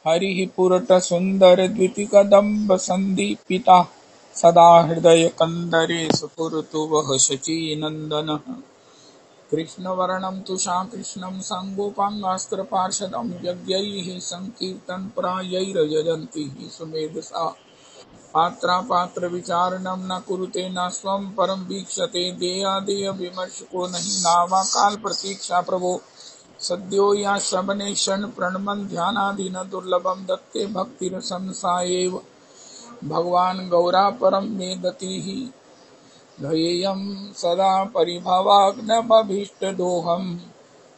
हरिः पुरटसुन्दरद्वितिकदम्ब सन्दीपिता सदा हृदयकन्दरे स्फुरतु वः शचीनन्दनः। कृष्णवर्णं तुषाकृष्णं सङ्गोपाङ्गास्त्रपार्षदं यज्ञैः सङ्कीर्तनप्रायैर्यजन्ति सुमेधसा। पात्रापात्रविचारणं न कुरुते न स्वं परं वीक्षते। देयादेयविमर्शको नहि नावाकाल प्रतीक्षा प्रभो। सद्यो या श्रवणे क्षण प्रणमन ध्यानादीन दुर्लभम दत्ते भक्तिरसंसा एव। भगवान् गौरा परम मे दतिः ध्येयं सदा परिभवाग्नमभीष्टदोहम्।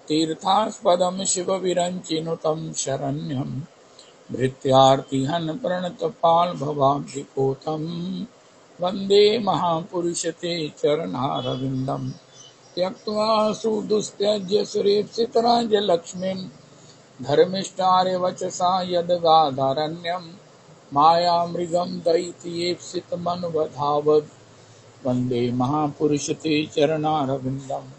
तीर्थास्पदं शिवविरञ्चिनुतं शरण्यं भृत्यार्तिहन् प्रणतपाल भवाब्धिपोतं। वन्दे महापुरुषते चरणारविन्दम्। त्यक्त्वा सुदुस्त्यज्य सुरेप्सितराजलक्ष्मीं धर्मिष्ठार्यवचसा यद्गादारण्यं। मायामृगं दैत्येप्सितमनुबधावद् वन्दे महापुरुषते चरणारविन्दम्।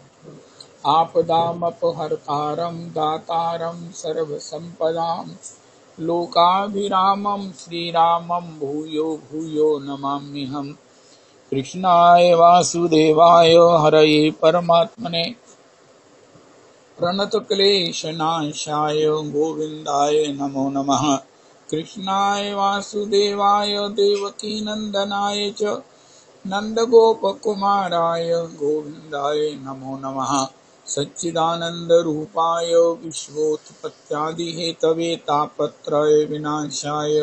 आपदामपहर्तारं दातारं सर्वसम्पदां लोकाभिरामं श्रीरामं भूयो भूयो नमाम्यहम्। कृष्णाय वासुदेवाय हरये परमात्मने प्रणतक्लेशनाशाय गोविन्दाय नमो नमः। कृष्णाय वासुदेवाय देवकीनन्दनाय च नन्दगोपकुमाराय गोविन्दाय नमो नमः। सच्चिदानन्दरूपाय विश्वोत्पत्त्यादिहेतवे तापत्रय विनाशाय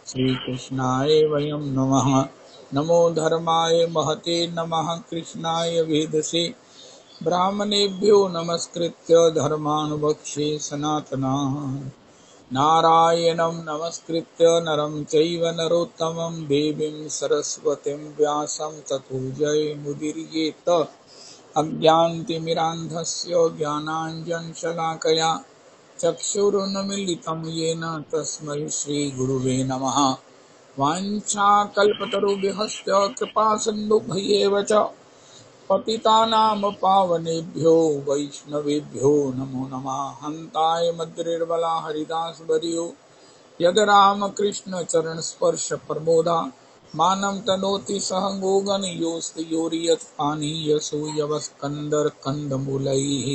श्रीकृष्णाय वयं नमः। नमो धर्माय महते नमः। कृष्णाय वेदसे ब्राह्मणेभ्यो नमस्कृत्य धर्मानुवक्ष्ये सनातनः। नारायणं नमस्कृत्य नरं चैव नरोत्तमं देवीं सरस्वतीं व्यासं ततो जयमुदीरयेत्। अज्ञानतिमिरान्धस्य ज्ञानाञ्जनशलाकया चक्षुरुन्मीलितं येन तस्मै श्रीगुरुवे नमः। वाञ्छाकल्पतरुभ्यश्च कृपासिन्धुभ्येव च पतितानां पावनेभ्यो वैष्णवेभ्यो नमो नमः। हन्ताय मद्रिर्बला हरिदासवर्यो यद्रामकृष्ण चरणस्पर्श प्रमोदा मानं तनोति सह गोगन योऽस्ति योर्यत् पानीयसो यवस्कन्दर कन्दमूलैः।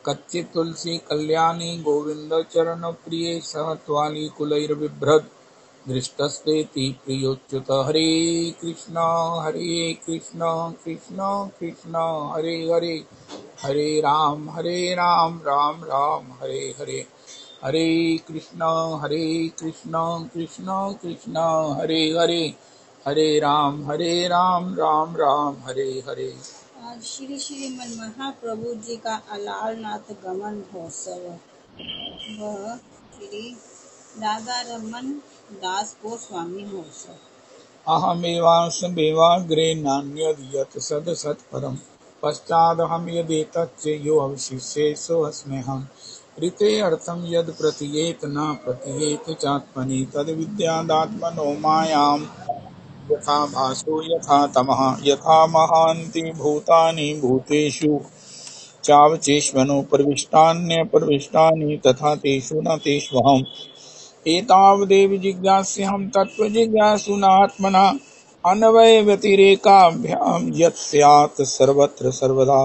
कच्चित् तुलसी कल्याणी गोविन्द चरणप्रिये सह त्वालिकुलैर्बिभ्रद् दृष्टस्तेति प्रियोच्युत। हरे कृष्ण कृष्ण कृष्ण हरे हरे हरे राम राम राम हरे हरे। हरे कृष्ण कृष्ण कृष्ण हरे हरे हरे राम राम राम हरे हरे। आज श्री श्रीमन महाप्रभु जी का अलालनाथ गमन महोत्सव व श्री राधा रमन दास गोस्वामी महोत्सव। अहमेवाग्रे नान्यद् यत् सत्परं पश्चादहं यदेतच्च यो अवशिष्ये सोऽस्म्यहम्। ऋते अर्थं यद् प्रतीयेत न प्रतीयेत चात्मनि तद्विद्यादात्मनो मायां यथा भासो यथा तमः। यथा महान्ति भूतानि भूतेषु चावचेष्वनो प्रविष्टान्यप्रविष्टानि तथा तेषु न तेष्वहम्। एतावदेव जिज्ञास्यहं तत्त्वजिज्ञासुनात्मना अन्वयव्यतिरेकाभ्यां यत् स्यात् सर्वत्र सर्वदा।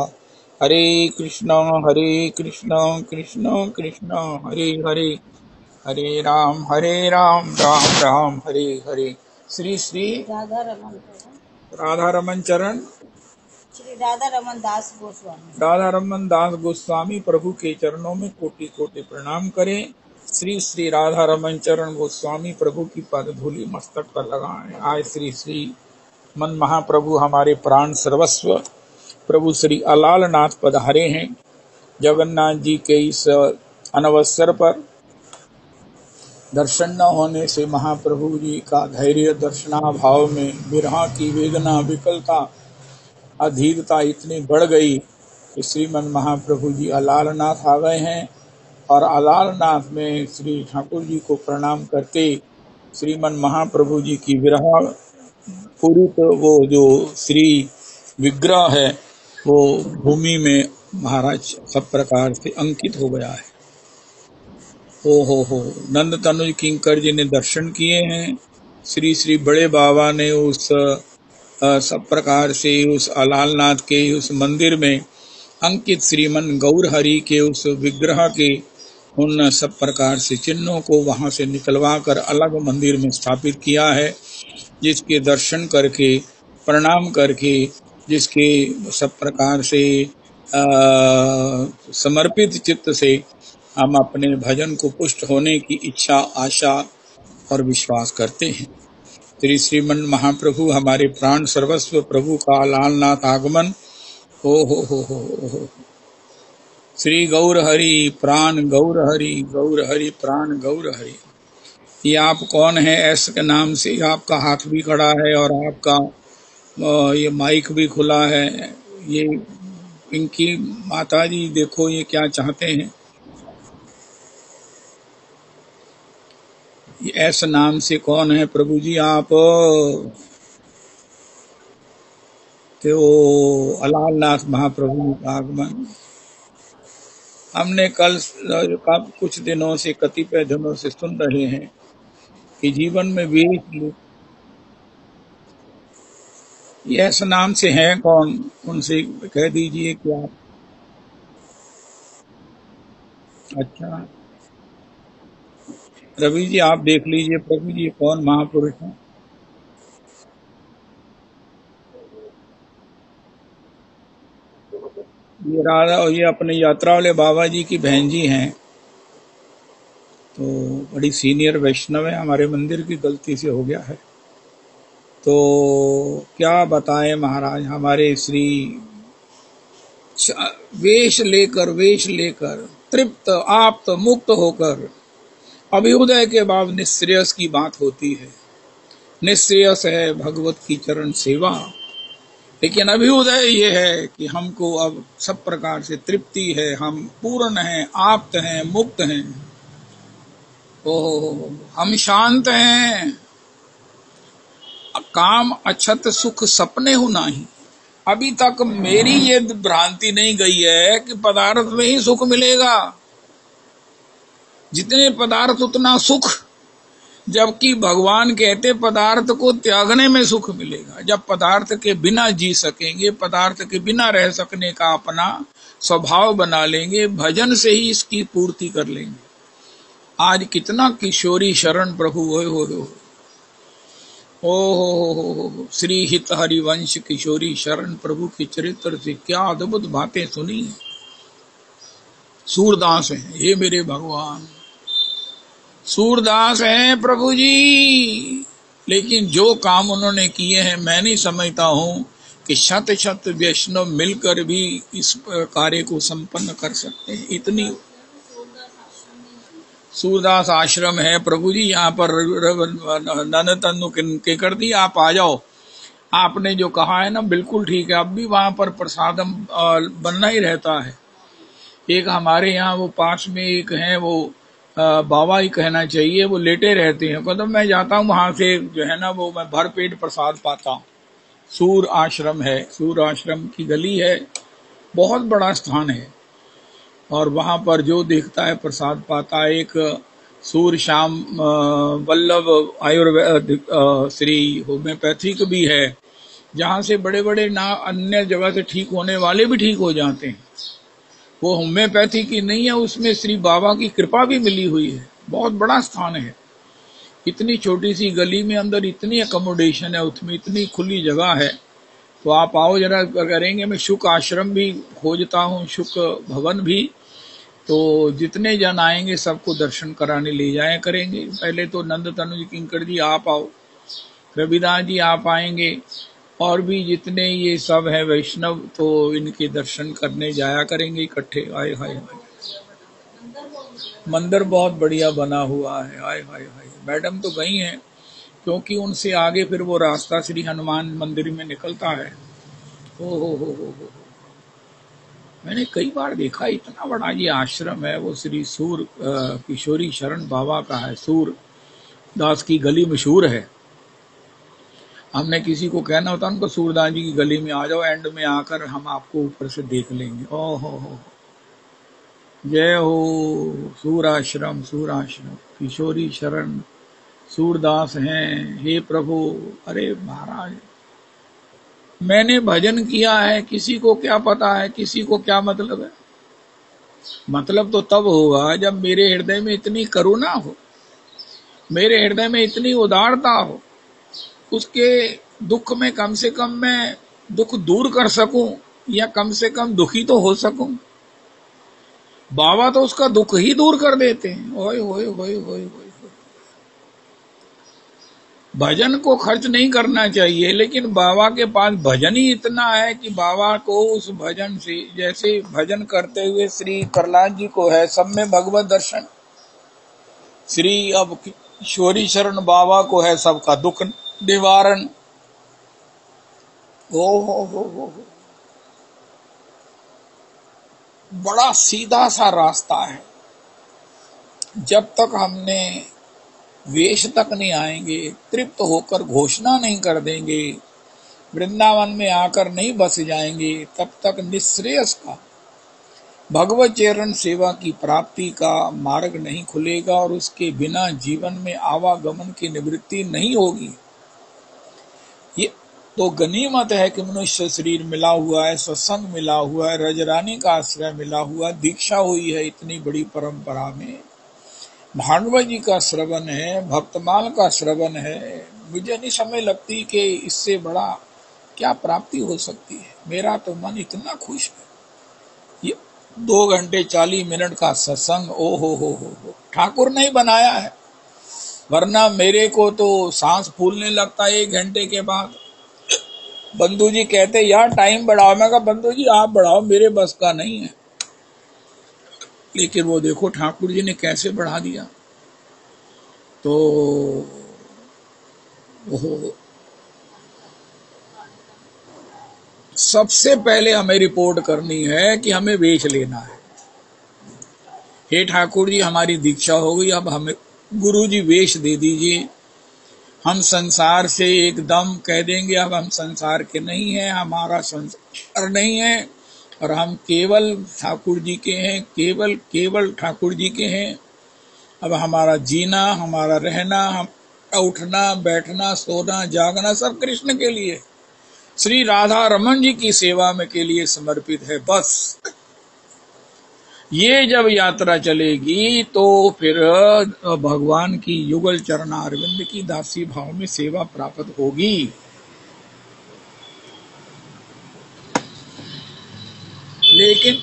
हरे कृष्ण कृष्ण कृष्ण हरे हरे हरे राम राम राम हरे हरे। श्री श्री राधा रमन चरण श्री राधा रमन दास गोस्वामी राधा रमन दास गोस्वामी प्रभु के चरणों में कोटि कोटि प्रणाम करें। श्री श्री राधा रमन चरण गोस्वामी प्रभु की पद धूलि मस्तक पर लगाएं। आज श्री श्री मन महाप्रभु हमारे प्राण सर्वस्व प्रभु श्री अलालनाथ पधारे हैं। जगन्नाथ जी के इस अनवसर पर दर्शन न होने से महाप्रभु जी का धैर्य दर्शनाभाव में विरह की वेदना विकलता अधीरता इतनी बढ़ गई कि श्रीमन महाप्रभु जी अलालनाथ आ गए हैं। और अलालनाथ में श्री ठाकुर जी को प्रणाम करके श्रीमन महाप्रभु जी की विरह पूरी तो वो जो श्री विग्रह है वो भूमि में महाराज सब प्रकार से अंकित हो गया है। हो नंद तनुज किंकर जी ने दर्शन किए हैं। श्री श्री बड़े बाबा ने उस सब प्रकार से उस अलालनाथ के उस मंदिर में अंकित श्रीमन गौर हरि के उस विग्रह के उन सब प्रकार से चिन्हों को वहां से निकलवा कर अलग मंदिर में स्थापित किया है, जिसके दर्शन करके प्रणाम करके जिसके सब प्रकार से समर्पित चित्त से हम अपने भजन को पुष्ट होने की इच्छा, आशा और विश्वास करते हैं। श्री श्रीमन महाप्रभु हमारे प्राण सर्वस्व प्रभु का लालनाथ आगमन हो। श्री गौर हरि प्राण गौर हरि प्राण गौर हरि। ये आप कौन है? ऐसे के नाम से आपका हाथ भी खड़ा है और आपका ये माइक भी खुला है। ये इनकी माता जी देखो ये क्या चाहते हैं। ये ऐसे नाम से कौन है प्रभु जी आप? तो अलालनाथ महाप्रभु का आगमन हमने कल कुछ दिनों से कतिपय दिनों से सुन रहे हैं कि जीवन में भी ऐसे नाम से हैं कौन? उनसे कह दीजिए कि आप। अच्छा रवि जी आप देख लीजिए प्रभु जी कौन महापुरुष हैं। ये राधा और ये अपने यात्रा वाले बाबा जी की बहन जी हैं, तो बड़ी सीनियर वैष्णव है। हमारे मंदिर की गलती से हो गया है, तो क्या बताएं महाराज। हमारे श्री वेश लेकर तृप्त आप्त मुक्त होकर अभ्युदय के बाद निश्रेयस की बात होती है। निश्रेयस है भगवत की चरण सेवा, लेकिन अभ्युदय ये है कि हमको अब सब प्रकार से तृप्ति है, हम पूर्ण हैं, आप्त हैं, मुक्त हैं। ओह हम शांत हैं। काम अछत सुख सपने हो नहीं। अभी तक मेरी ये भ्रांति नहीं गई है कि पदार्थ में ही सुख मिलेगा। जितने पदार्थ उतना सुख, जबकि भगवान कहते पदार्थ को त्यागने में सुख मिलेगा। जब पदार्थ के बिना जी सकेंगे, पदार्थ के बिना रह सकने का अपना स्वभाव बना लेंगे, भजन से ही इसकी पूर्ति कर लेंगे। आज कितना किशोरी शरण प्रभु हो ओहो श्री हित हरिवंश किशोरी शरण प्रभु के चरित्र से क्या अद्भुत बातें सुनी है। सूरदास हैं ये मेरे भगवान, सूरदास हैं प्रभु जी। लेकिन जो काम उन्होंने किए हैं मैं नहीं समझता हूं कि शत शत वैष्णव मिलकर भी इस कार्य को संपन्न कर सकते हैं। इतनी सूरदास आश्रम है प्रभु जी। यहाँ पर नंद तनु केकर दी आप आ जाओ। आपने जो कहा है ना बिल्कुल ठीक है। अब भी वहां पर प्रसादम बनना ही रहता है। एक हमारे यहाँ वो पास में एक है, वो बाबा ही कहना चाहिए, वो लेटे रहते हैं। मतलब मैं जाता हूँ वहां से जो है ना वो मैं भर पेट प्रसाद पाता हूँ। सूर आश्रम है, सूर आश्रम की गली है, बहुत बड़ा स्थान है और वहां पर जो देखता है प्रसाद पाता है। एक सूर श्याम वल्लभ आयुर्वेद श्री होम्योपैथिक भी है, जहां से बड़े बड़े ना अन्य जगह से ठीक होने वाले भी ठीक हो जाते हैं। वो होम्योपैथी की नहीं है, उसमें श्री बाबा की कृपा भी मिली हुई है। बहुत बड़ा स्थान है। इतनी छोटी सी गली में अंदर इतनी अकोमोडेशन है, उसमें इतनी खुली जगह है। तो आप आओ जरा करेंगे। मैं शुक आश्रम भी खोजता हूँ, शुक भवन भी। तो जितने जन आएंगे सबको दर्शन कराने ले जाया करेंगे। पहले तो नंद तनुज किंकर जी आप आओ, रविदास जी आप आएंगे, और भी जितने ये सब है वैष्णव, तो इनके दर्शन करने जाया करेंगे इकट्ठे। आए हाय हाय, मंदिर बहुत बढ़िया बना हुआ है। आए हाय हाय, मैडम तो गई हैं, क्योंकि उनसे आगे फिर वो रास्ता श्री हनुमान मंदिर में निकलता है। हो। मैंने कई बार देखा, इतना बड़ा ये आश्रम है। वो श्री सूर किशोरी शरण बाबा का है। सूर दास की गली मशहूर है। हमने किसी को कहना होता उनको सूरदास जी की गली में आ जाओ, एंड में आकर हम आपको ऊपर से देख लेंगे। ओहो हो। जय हो सूराश्रम सूराश्रम, किशोरी शरण सूरदास हैं। हे प्रभु, अरे महाराज, मैंने भजन किया है, किसी को क्या पता है, किसी को क्या मतलब है। मतलब तो तब होगा जब मेरे हृदय में इतनी करुणा हो, मेरे हृदय में इतनी उदारता हो, उसके दुख में कम से कम मैं दुख दूर कर सकूं, या कम से कम दुखी तो हो सकूं। बाबा तो उसका दुख ही दूर कर देते हैं। ओए होए होए होए होए। भजन को खर्च नहीं करना चाहिए, लेकिन बाबा के पास भजन ही इतना है कि बाबा को उस भजन से, जैसे भजन करते हुए श्री प्रहलाद जी को है सब में भगवत दर्शन, श्री अब किशोरी शरण बाबा को है सबका दुख निवारण। ओ हो, बड़ा सीधा सा रास्ता है। जब तक हमने वेश तक नहीं आएंगे, तृप्त होकर घोषणा नहीं कर देंगे, वृंदावन में आकर नहीं बस जाएंगे, तब तक निश्रेयस का भगवत चरण सेवा की प्राप्ति का मार्ग नहीं खुलेगा, और उसके बिना जीवन में आवागमन की निवृत्ति नहीं होगी। ये तो गनीमत है कि मनुष्य शरीर मिला हुआ है, सत्संग मिला हुआ है, रजरानी का आश्रय मिला हुआ, दीक्षा हुई है इतनी बड़ी परंपरा में, भागवत जी का श्रवण है, भक्तमाल का श्रवण है। मुझे नहीं समझ लगती कि इससे बड़ा क्या प्राप्ति हो सकती है। मेरा तो मन इतना खुश है। ये 2 घंटे 40 मिनट का सत्संग, ओ हो, ठाकुर नहीं बनाया है, वरना मेरे को तो सांस फूलने लगता है 1 घंटे के बाद। बंधु जी कहते यार टाइम बढ़ाओ, मैं कहा बंधु जी आप बढ़ाओ, मेरे बस का नहीं है। लेकिन वो देखो ठाकुर जी ने कैसे बढ़ा दिया। तो सबसे पहले हमें रिपोर्ट करनी है कि हमें वेश लेना है। हे ठाकुर जी, हमारी दीक्षा हो गई, अब हमें गुरु जी वेश दे दीजिए। हम संसार से एकदम कह देंगे अब हम संसार के नहीं हैं, हमारा संसार नहीं है, और हम केवल ठाकुर जी के हैं, केवल ठाकुर जी के हैं। अब हमारा जीना, हमारा रहना, हम उठना बैठना सोना जागना सब कृष्ण के लिए, श्री राधा रमन जी की सेवा में के लिए समर्पित है। बस ये जब यात्रा चलेगी तो फिर भगवान की युगल चरणारविंद की दासी भाव में सेवा प्राप्त होगी। लेकिन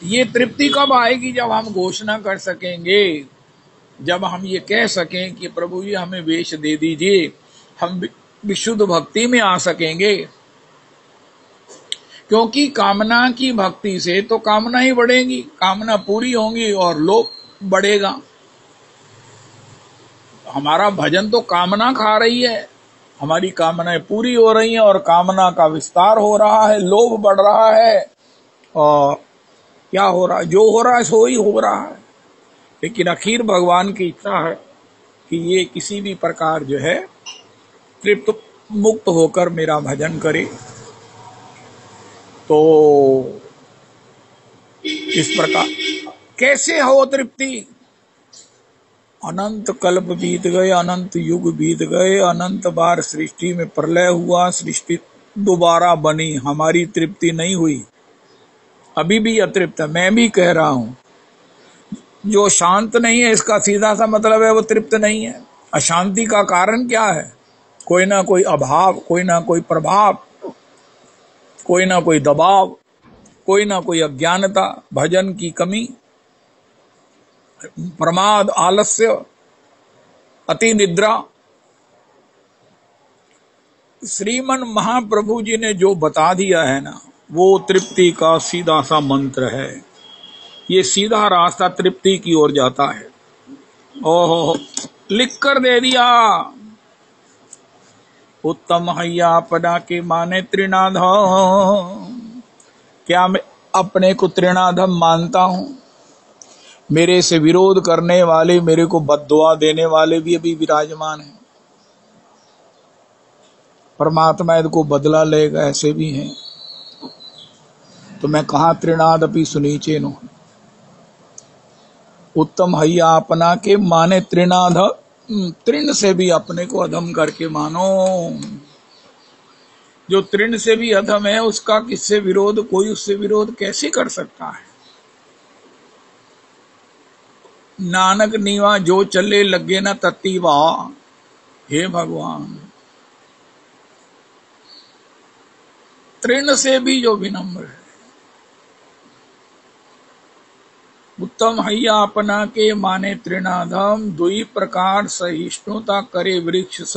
ये तृप्ति कब आएगी? जब हम घोषणा कर सकेंगे, जब हम ये कह सकें कि प्रभु जी हमें वेश दे दीजिए, हम विशुद्ध भक्ति में आ सकेंगे। क्योंकि कामना की भक्ति से तो कामना ही बढ़ेगी, कामना पूरी होगी और लोभ बढ़ेगा। हमारा भजन तो कामना खा रही है, हमारी कामनाएं पूरी हो रही हैं और कामना का विस्तार हो रहा है, लोभ बढ़ रहा है, और क्या हो रहा है? जो हो रहा है सो ही हो रहा है। लेकिन आखिर भगवान की इच्छा है कि ये किसी भी प्रकार जो है तृप्त मुक्त होकर मेरा भजन करे। तो इस प्रकार कैसे हो तृप्ति? अनंत कल्प बीत गए, अनंत युग बीत गए, अनंत बार सृष्टि में प्रलय हुआ, सृष्टि दोबारा बनी, हमारी तृप्ति नहीं हुई, अभी भी अतृप्त है। मैं भी कह रहा हूं, जो शांत नहीं है इसका सीधा सा मतलब है वो तृप्त नहीं है। अशांति का कारण क्या है? कोई ना कोई अभाव, कोई ना कोई प्रभाव, कोई ना कोई दबाव, कोई ना कोई अज्ञानता, भजन की कमी, प्रमाद, आलस्य, अति निद्रा। श्रीमन महाप्रभु जी ने जो बता दिया है ना, वो तृप्ति का सीधा सा मंत्र है। ये सीधा रास्ता तृप्ति की ओर जाता है। ओहो, लिख कर दे दिया। उत्तम हैया पदा के माने त्रिनाधम। क्या मैं अपने को त्रिनाधम मानता हूं? मेरे से विरोध करने वाले, मेरे को बद्दुआ देने वाले भी अभी विराजमान हैं। परमात्मा इनको बदला लेगा, ऐसे भी हैं। तो मैं कहा तृणादपि सुनीचेनो, उत्तम हैया अपना के माने तृणाध, तृण से भी अपने को अधम करके मानो। जो तृण से भी अधम है उसका किससे विरोध, कोई उससे विरोध कैसे कर सकता है। नानक नीवा जो चले लगे न तत्ती वाह, हे भगवान तृण से भी जो विनम्र है। उत्तम हैया अपना के माने तृणाधम, दुई प्रकार सहिष्णुता करे वृक्ष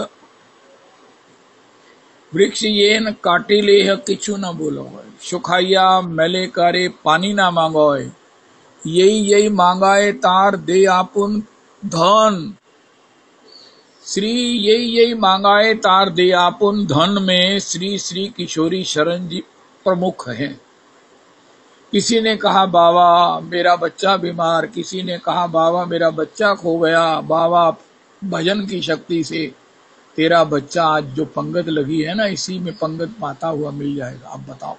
वृक्ष ये न काटे लेह किछु न बोलो, सुखाइया मैले करे पानी ना मांगोय, यही यही मांगाए तार दे आपुन धन। श्री यही यही मांगाए तार दे आपुन धन में श्री श्री किशोरी शरण जी प्रमुख हैं। किसी ने कहा बाबा मेरा बच्चा बीमार, किसी ने कहा बाबा मेरा बच्चा खो गया, बाबा भजन की शक्ति से तेरा बच्चा आज जो पंगत लगी है ना इसी में पंगत पाता हुआ मिल जाएगा। अब बताओ,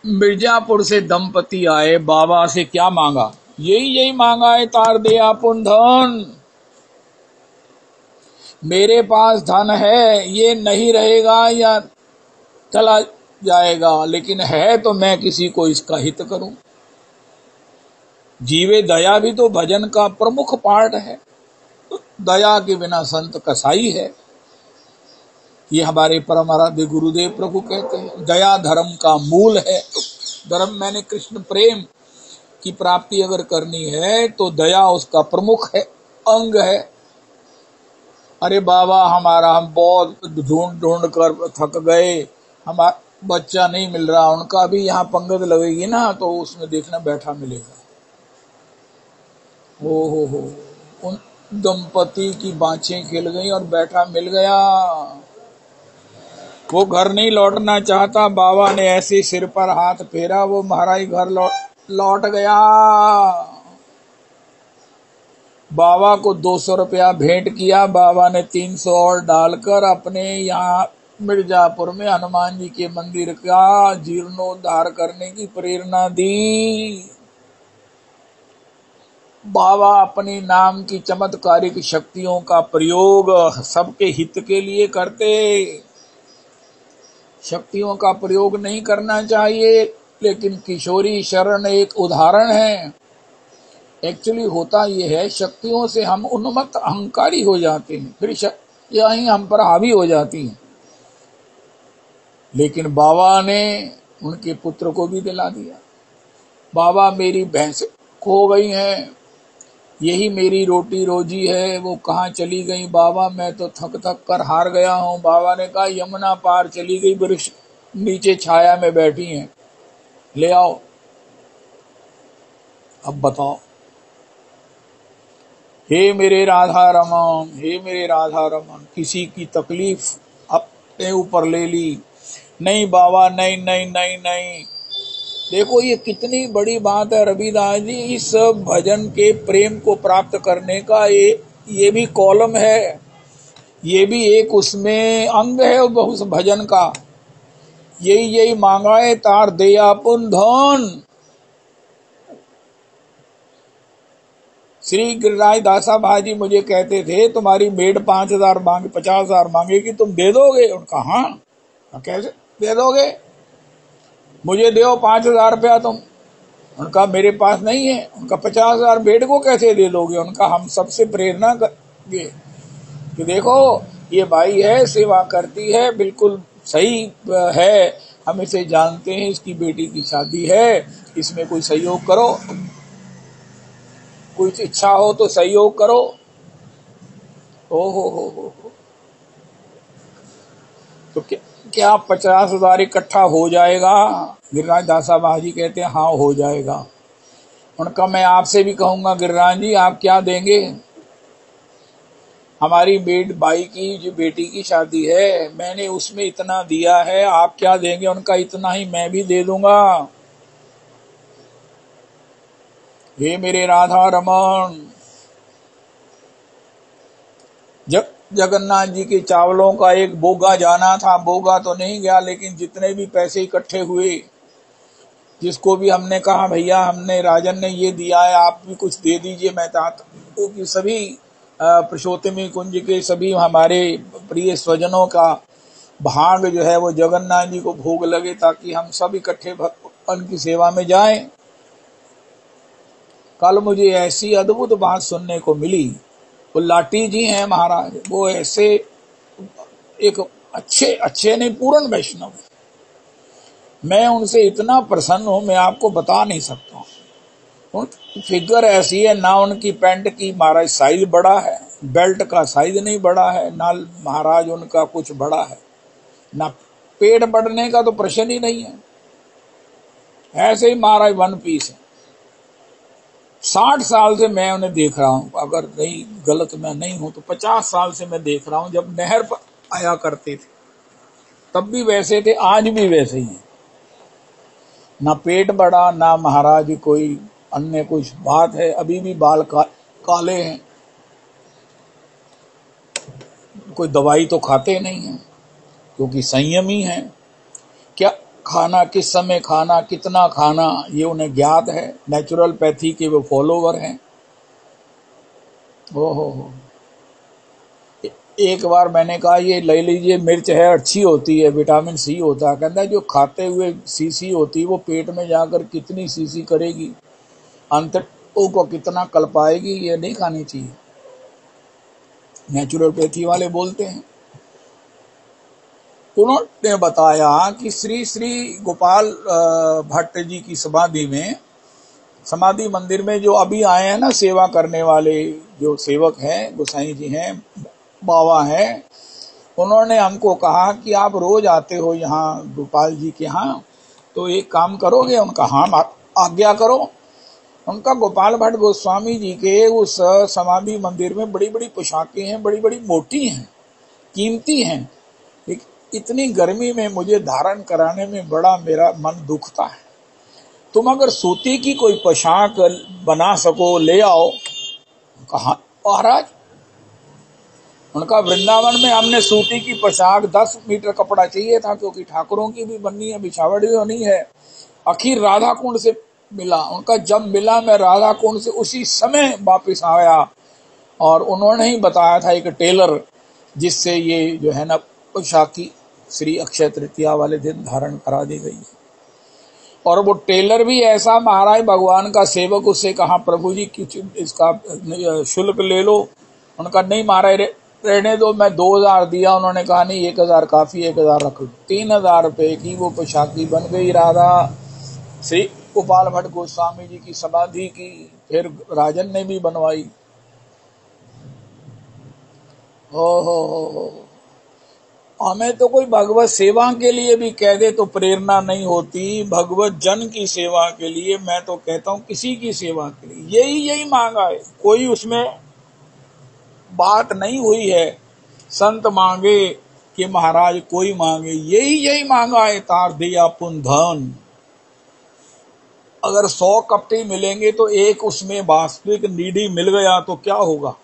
मिर्जापुर से दंपति आए, बाबा से क्या मांगा, यही यही मांगा है तार दे आपुन धन। मेरे पास धन है, ये नहीं रहेगा या चला जाएगा, लेकिन है तो मैं किसी को इसका हित करूं। जीवे दया भी तो भजन का प्रमुख पार्ट है। दया के बिना संत कसाई है। ये हमारे परम आराध्य गुरुदेव प्रभु कहते हैं दया धर्म का मूल है। धर्म मैंने कृष्ण प्रेम की प्राप्ति अगर करनी है तो दया उसका प्रमुख है, अंग है। अरे बाबा हमारा हम बहुत ढूंढ ढूंढ कर थक गए, हमारा बच्चा नहीं मिल रहा, उनका भी यहाँ पंगत लगेगी ना तो उसमें देखना बैठा मिलेगा। हो उन दंपति की बाँछें खिल गई और बैठा मिल गया। वो घर नहीं लौटना चाहता, बाबा ने ऐसे सिर पर हाथ फेरा, वो महाराज घर लौट गया। बाबा को 200 रुपया भेंट किया, बाबा ने 300 और डालकर अपने यहाँ मिर्जापुर में हनुमान जी के मंदिर का जीर्णोद्धार करने की प्रेरणा दी। बाबा अपनी नाम की चमत्कारिक शक्तियों का प्रयोग सबके हित के लिए करते। शक्तियों का प्रयोग नहीं करना चाहिए, लेकिन किशोरी शरण एक उदाहरण है। एक्चुअली होता यह है, शक्तियों से हम उन्मत्त अहंकारी हो जाते हैं, फिर शक्तियां ही हम पर हावी हो जाती हैं। लेकिन बाबा ने उनके पुत्र को भी दिला दिया। बाबा मेरी भैंस खो गई हैं, यही मेरी रोटी रोजी है, वो कहाँ चली गई बाबा, मैं तो थक थक कर हार गया हूँ। बाबा ने कहा यमुना पार चली गई, वृक्ष नीचे छाया में बैठी हैं, ले आओ। अब बताओ, हे मेरे राधा रमन, हे मेरे राधा रमन, किसी की तकलीफ अपने ऊपर ले ली। नहीं बाबा नहीं नहीं नहीं नहीं। देखो ये कितनी बड़ी बात है रविदास जी, इस भजन के प्रेम को प्राप्त करने का ये भी कॉलम है, ये भी एक उसमें अंग है उस भजन का। यही यही मांगाए तार दे आपुन धन। श्री गिरिराज दासा भाजी मुझे कहते थे तुम्हारी मेड 5,000 मांगे, 50,000 मांगेगी, तुम दे दोगे? उनका हाँ। कैसे दे दोगे? मुझे दो 5,000 रुपया तुम। उनका मेरे पास नहीं है। उनका 50,000 बेड को कैसे दे दोगे? उनका हम सबसे प्रेरणा करेंगे कि देखो ये भाई है, सेवा करती है, बिल्कुल सही है, हम इसे जानते हैं, इसकी बेटी की शादी है, इसमें कोई सहयोग करो, कोई इच्छा हो तो सहयोग करो। हो तो क्या 50,000 इकट्ठा हो जाएगा? गिरिराज दासा बाजी कहते हैं हाँ हो जाएगा। उनका मैं आपसे भी कहूंगा गिरिराज जी आप क्या देंगे? हमारी भाई की जो बेटी की शादी है, मैंने उसमें इतना दिया है, आप क्या देंगे? उनका इतना ही मैं भी दे दूंगा। हे मेरे राधा रमन, जगन्नाथ जी के चावलों का एक बोगा जाना था, बोगा तो नहीं गया, लेकिन जितने भी पैसे इकट्ठे हुए जिसको भी हमने कहा भैया हमने राजन ने ये दिया है आप भी कुछ दे दीजिए, मैं चाहता हूँ कि सभी पुरुषोत्तमी कुंज के सभी हमारे प्रिय स्वजनों का भाग जो है वो जगन्नाथ जी को भोग लगे, ताकि हम सब इकट्ठे भगवान की सेवा में जाएं। कल मुझे ऐसी अद्भुत बात सुनने को मिली। वो लाटी जी हैं महाराज, वो ऐसे एक अच्छे नहीं पूर्ण वैष्णव, मैं उनसे इतना प्रसन्न हूं मैं आपको बता नहीं सकता। उनकी फिगर ऐसी है, ना उनकी पैंट की महाराज साइज बड़ा है, बेल्ट का साइज नहीं बड़ा है, ना महाराज उनका कुछ बड़ा है, ना पेट बढ़ने का तो प्रश्न ही नहीं है। ऐसे ही महाराज वन पीस है। 60 साल से मैं उन्हें देख रहा हूं, अगर नहीं गलत मैं नहीं हूं तो 50 साल से मैं देख रहा हूं। जब नहर पर आया करते थे तब भी वैसे थे, आज भी वैसे ही हैं। ना पेट बड़ा, ना महाराज कोई अन्य कुछ बात है। अभी भी बाल काले हैं, कोई दवाई तो खाते नहीं है क्योंकि संयमी है। क्या खाना, किस समय खाना, कितना खाना, ये उन्हें ज्ञात है। नेचुरोपैथी के वो फॉलोवर हैं। हो एक बार मैंने कहा ये ले लीजिए, मिर्च है अच्छी होती है, विटामिन सी होता है। कहता है जो खाते हुए सीसी होती है वो पेट में जाकर कितनी सीसी करेगी, अंतों को कितना कल पाएगी, ये नहीं खानी चाहिए। नेचुरोपैथी वाले बोलते हैं। उन्होंने बताया कि श्री श्री गोपाल भट्ट जी की समाधि में, समाधि मंदिर में जो अभी आए हैं ना सेवा करने वाले जो सेवक हैं, गोसाई जी हैं, बाबा हैं, उन्होंने हमको कहा कि आप रोज आते हो यहाँ गोपाल जी के यहाँ, तो एक काम करोगे? उनका हाँ आज्ञा करो। उनका गोपाल भट्ट गोस्वामी जी के उस समाधि मंदिर में बड़ी बड़ी पोशाकें हैं, बड़ी बड़ी मोटी हैं, कीमती हैं। इतनी गर्मी में मुझे धारण कराने में बड़ा मेरा मन दुखता है। तुम अगर सूती की कोई पोशाक बना सको ले आओ। कहा महाराज, उनका वृंदावन में हमने सूती की पोशाक 10 मीटर कपड़ा चाहिए था, क्योंकि ठाकुरों की भी बननी है, बिछावट भी होनी है। आखिर राधा कुंड से मिला। उनका जब मिला मैं राधा कुंड से उसी समय वापिस आया, और उन्होंने ही बताया था एक टेलर जिससे ये जो है ना पोशाकी श्री अक्षय तृतीया वाले दिन धारण करा दी गई। और वो टेलर भी ऐसा महाराज भगवान का सेवक, उससे कहा प्रभु जी कुछ इसका शुल्क ले लो। उनका नहीं महाराज रहने दो, मैं 2000 दिया। उन्होंने कहा नहीं 1000 काफी, 1000 रख लो। 3000 रुपए की वो पोशाकी बन गई राधा श्री गोपाल भट्ट गोस्वामी जी की समाधि की। फिर राजन ने भी बनवाई। हो हमें तो कोई भगवत सेवा के लिए भी कह दे तो प्रेरणा नहीं होती, भगवत जन की सेवा के लिए। मैं तो कहता हूँ किसी की सेवा के लिए यही मांगा है, कोई उसमें बात नहीं हुई है। संत मांगे कि महाराज कोई मांगे, यही मांगा है, तार दिया पुन धन। अगर 100 कपटे मिलेंगे तो एक उसमें वास्तविक नीडी मिल गया तो क्या होगा?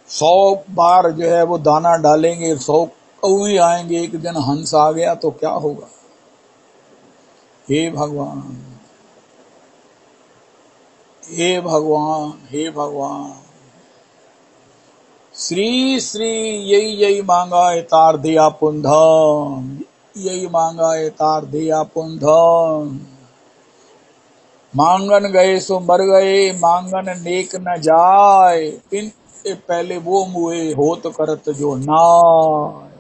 100 बार जो है वो दाना डालेंगे, 100 कौवे आएंगे, एक दिन हंस आ गया तो क्या होगा? हे भगवान, हे भगवान, हे भगवान, श्री श्री यही मांगा है, तार दिया पुंधन। यही मांगा है, तार दिया पुंधन। मांगन गए सो मर गए, मांगन नेक न जाए। इनसे पहले वो मुए होत करत जो नाय।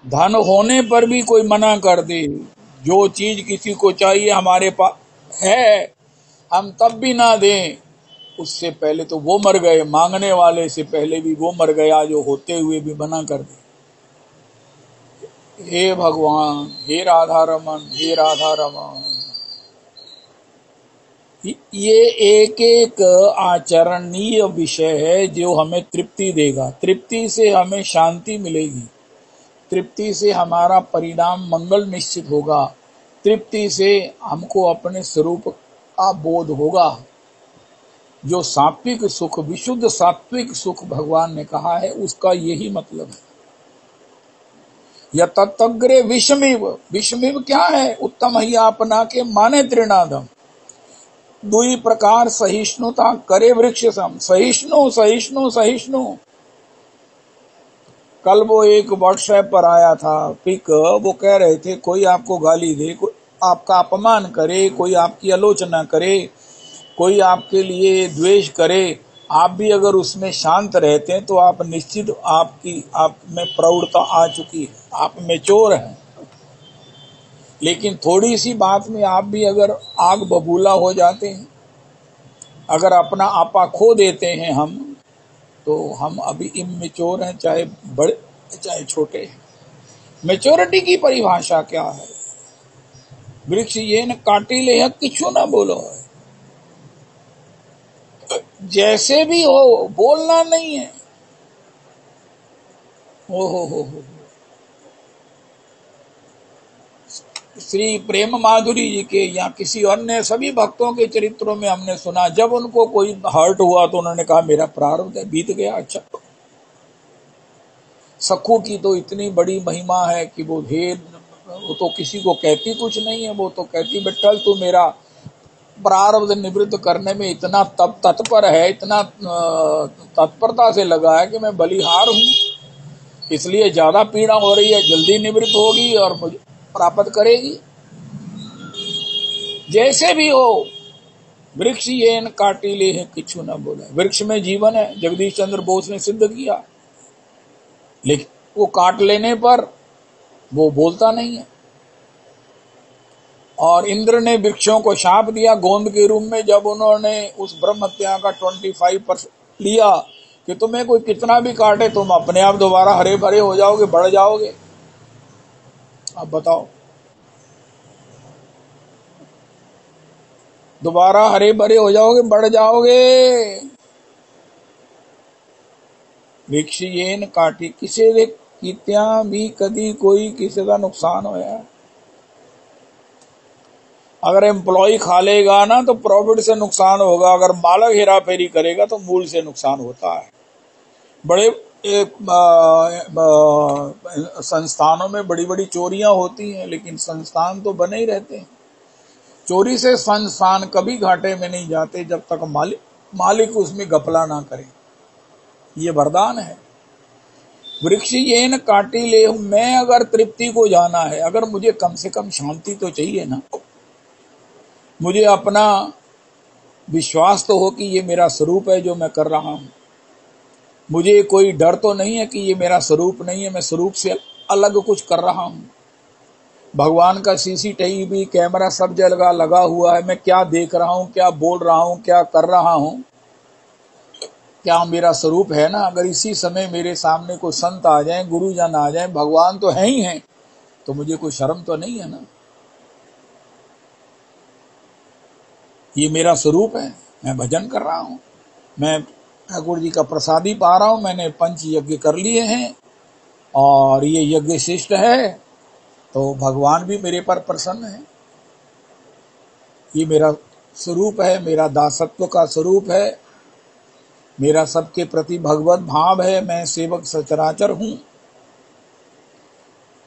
धन होने पर भी कोई मना कर दे, जो चीज किसी को चाहिए हमारे पास है, हम तब भी ना दें, उससे पहले तो वो मर गए। मांगने वाले से पहले भी वो मर गया जो होते हुए भी मना कर दे। हे भगवान, हे राधा रमन, हे राधा रमन। ये एक एक आचरणीय विषय है जो हमें तृप्ति देगा। तृप्ति से हमें शांति मिलेगी, तृप्ति से हमारा परिणाम मंगल निश्चित होगा, तृप्ति से हमको अपने स्वरूप का बोध होगा। जो सात्विक सुख, विशुद्ध सात्विक सुख भगवान ने कहा है, उसका यही मतलब है। या तत्तग्रे विषमिव, विषमिव क्या है? उत्तम ही अपना के माने तृणादम, दुई प्रकार सहिष्णुता करे वृक्ष सम। सहिष्णु सहिष्णु सहिष्णु। कल वो एक व्हाट्सएप पर आया था पिक, वो कह रहे थे कोई आपको गाली दे, कोई आपका अपमान करे, कोई आपकी आलोचना करे, कोई आपके लिए द्वेष करे, आप भी अगर उसमें शांत रहते हैं तो आप निश्चित आप में प्रौढ़ता आ चुकी है, आप मैच्योर हैं। लेकिन थोड़ी सी बात में आप भी अगर आग बबूला हो जाते हैं, अगर अपना आपा खो देते हैं हम, तो हम अभी इमेच्योर हैं, चाहे बड़े चाहे छोटे हैं। मैच्योरिटी की परिभाषा क्या है? वृक्ष ये न काटी ले किछु न बोलो है। जैसे भी हो, बोलना नहीं है। हो। श्री प्रेम माधुरी जी के या किसी अन्य सभी भक्तों के चरित्रों में हमने सुना, जब उनको कोई हर्ट हुआ तो उन्होंने कहा मेरा प्रारब्ध है, बीत गया। अच्छा, सखू की तो इतनी बड़ी महिमा है कि वो तो किसी को कहती कुछ नहीं है, वो तो कहती विट्ठल तू मेरा प्रारब्ध निवृत्त करने में इतना तत्पर है, इतना तत्परता से लगा है कि मैं बलिहार हूं, इसलिए ज्यादा पीड़ा हो रही है, जल्दी निवृत्त होगी और मुझे प्राप्त करेगी। जैसे भी हो, वृक्ष ये न काटी ले है किछु न बोला। वृक्ष में जीवन है, जगदीश चंद्र बोस ने सिद्ध किया, लेकिन वो काट लेने पर वो बोलता नहीं है। और इंद्र ने वृक्षों को शाप दिया गोंद के रूप में, जब उन्होंने उस ब्रह्म हत्या का 25% लिया कि तुम्हें कोई कितना भी काटे तुम अपने आप दोबारा हरे भरे हो जाओगे, बढ़ जाओगे। अब बताओ, दोबारा हरे भरे हो जाओगे, बढ़ जाओगे। वृक्ष ये न काटी किसे दे कीतियां भी कदी कोई किसी का नुकसान होया। अगर एम्प्लॉय खा लेगा ना तो प्रॉफिट से नुकसान होगा, अगर मालक हेरा फेरी करेगा तो मूल से नुकसान होता है। बड़े संस्थानों में बड़ी बड़ी चोरियां होती हैं, लेकिन संस्थान तो बने ही रहते हैं। चोरी से संस्थान कभी घाटे में नहीं जाते जब तक मालिक उसमें घपला ना करे। ये वरदान है। वृक्ष ये न काटी ले, मैं अगर तृप्ति को जाना है, अगर मुझे कम से कम शांति तो चाहिए ना, मुझे अपना विश्वास तो हो कि ये मेरा स्वरूप है जो मैं कर रहा हूं, मुझे कोई डर तो नहीं है कि ये मेरा स्वरूप नहीं है, मैं स्वरूप से अलग कुछ कर रहा हूं। भगवान का सीसीटीवी कैमरा सब जगह लगा हुआ है, मैं क्या देख रहा हूं, क्या बोल रहा हूं, क्या कर रहा हूं, क्या मेरा स्वरूप है ना। अगर इसी समय मेरे सामने कोई संत आ जाए, गुरुजन आ जाए, भगवान तो है ही हैं, तो मुझे कोई शर्म तो नहीं है ना। ये मेरा स्वरूप है, मैं भजन कर रहा हूं, मैं ठाकुर जी का प्रसादी पा रहा हूं, मैंने पंच यज्ञ कर लिए हैं और ये यज्ञ शिष्ट है, तो भगवान भी मेरे पर प्रसन्न है। ये मेरा स्वरूप है, मेरा दासत्व का स्वरूप है, मेरा सबके प्रति भगवत भाव है, मैं सेवक सचराचर हूं।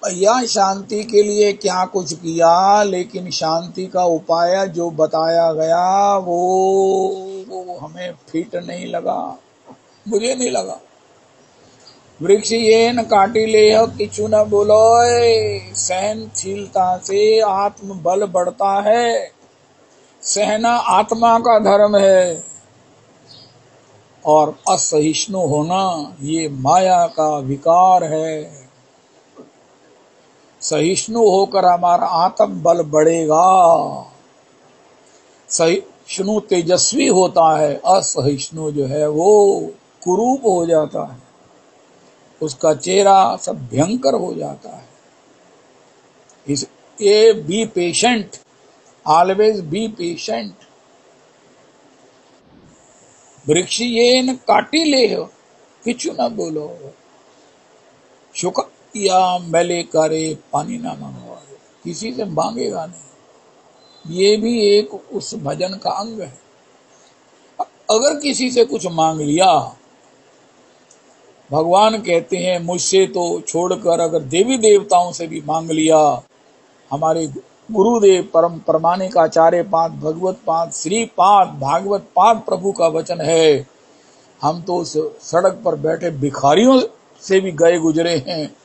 भैया शांति के लिए क्या कुछ किया, लेकिन शांति का उपाय जो बताया गया वो हमें फिट नहीं लगा, मुझे नहीं लगा। वृक्ष ये न काटी ले किचु न बोलो, सहनशीलता से आत्म बल बढ़ता है। सहना आत्मा का धर्म है और असहिष्णु होना ये माया का विकार है। सहिष्णु होकर हमारा आत्म बल बढ़ेगा। सहिष्णु तेजस्वी होता है, असहिष्णु जो है वो कुरूप हो जाता है, उसका चेहरा सब भयंकर हो जाता है। ये be patient, always be patient. वृक्ष ये न काटी ले हो किचु न बोलो, शुक या मैले करे पानी ना मांगो, किसी से मांगेगा नहीं। ये भी एक उस भजन का अंग है। अगर किसी से कुछ मांग लिया भगवान कहते हैं मुझसे तो छोड़कर अगर देवी देवताओं से भी मांग लिया, हमारे गुरुदेव परम प्रमाणिक आचार्य पाद भगवत पाद श्री पाद भागवत पाद प्रभु का वचन है, हम तो उस सड़क पर बैठे भिखारियों से भी गए गुजरे हैं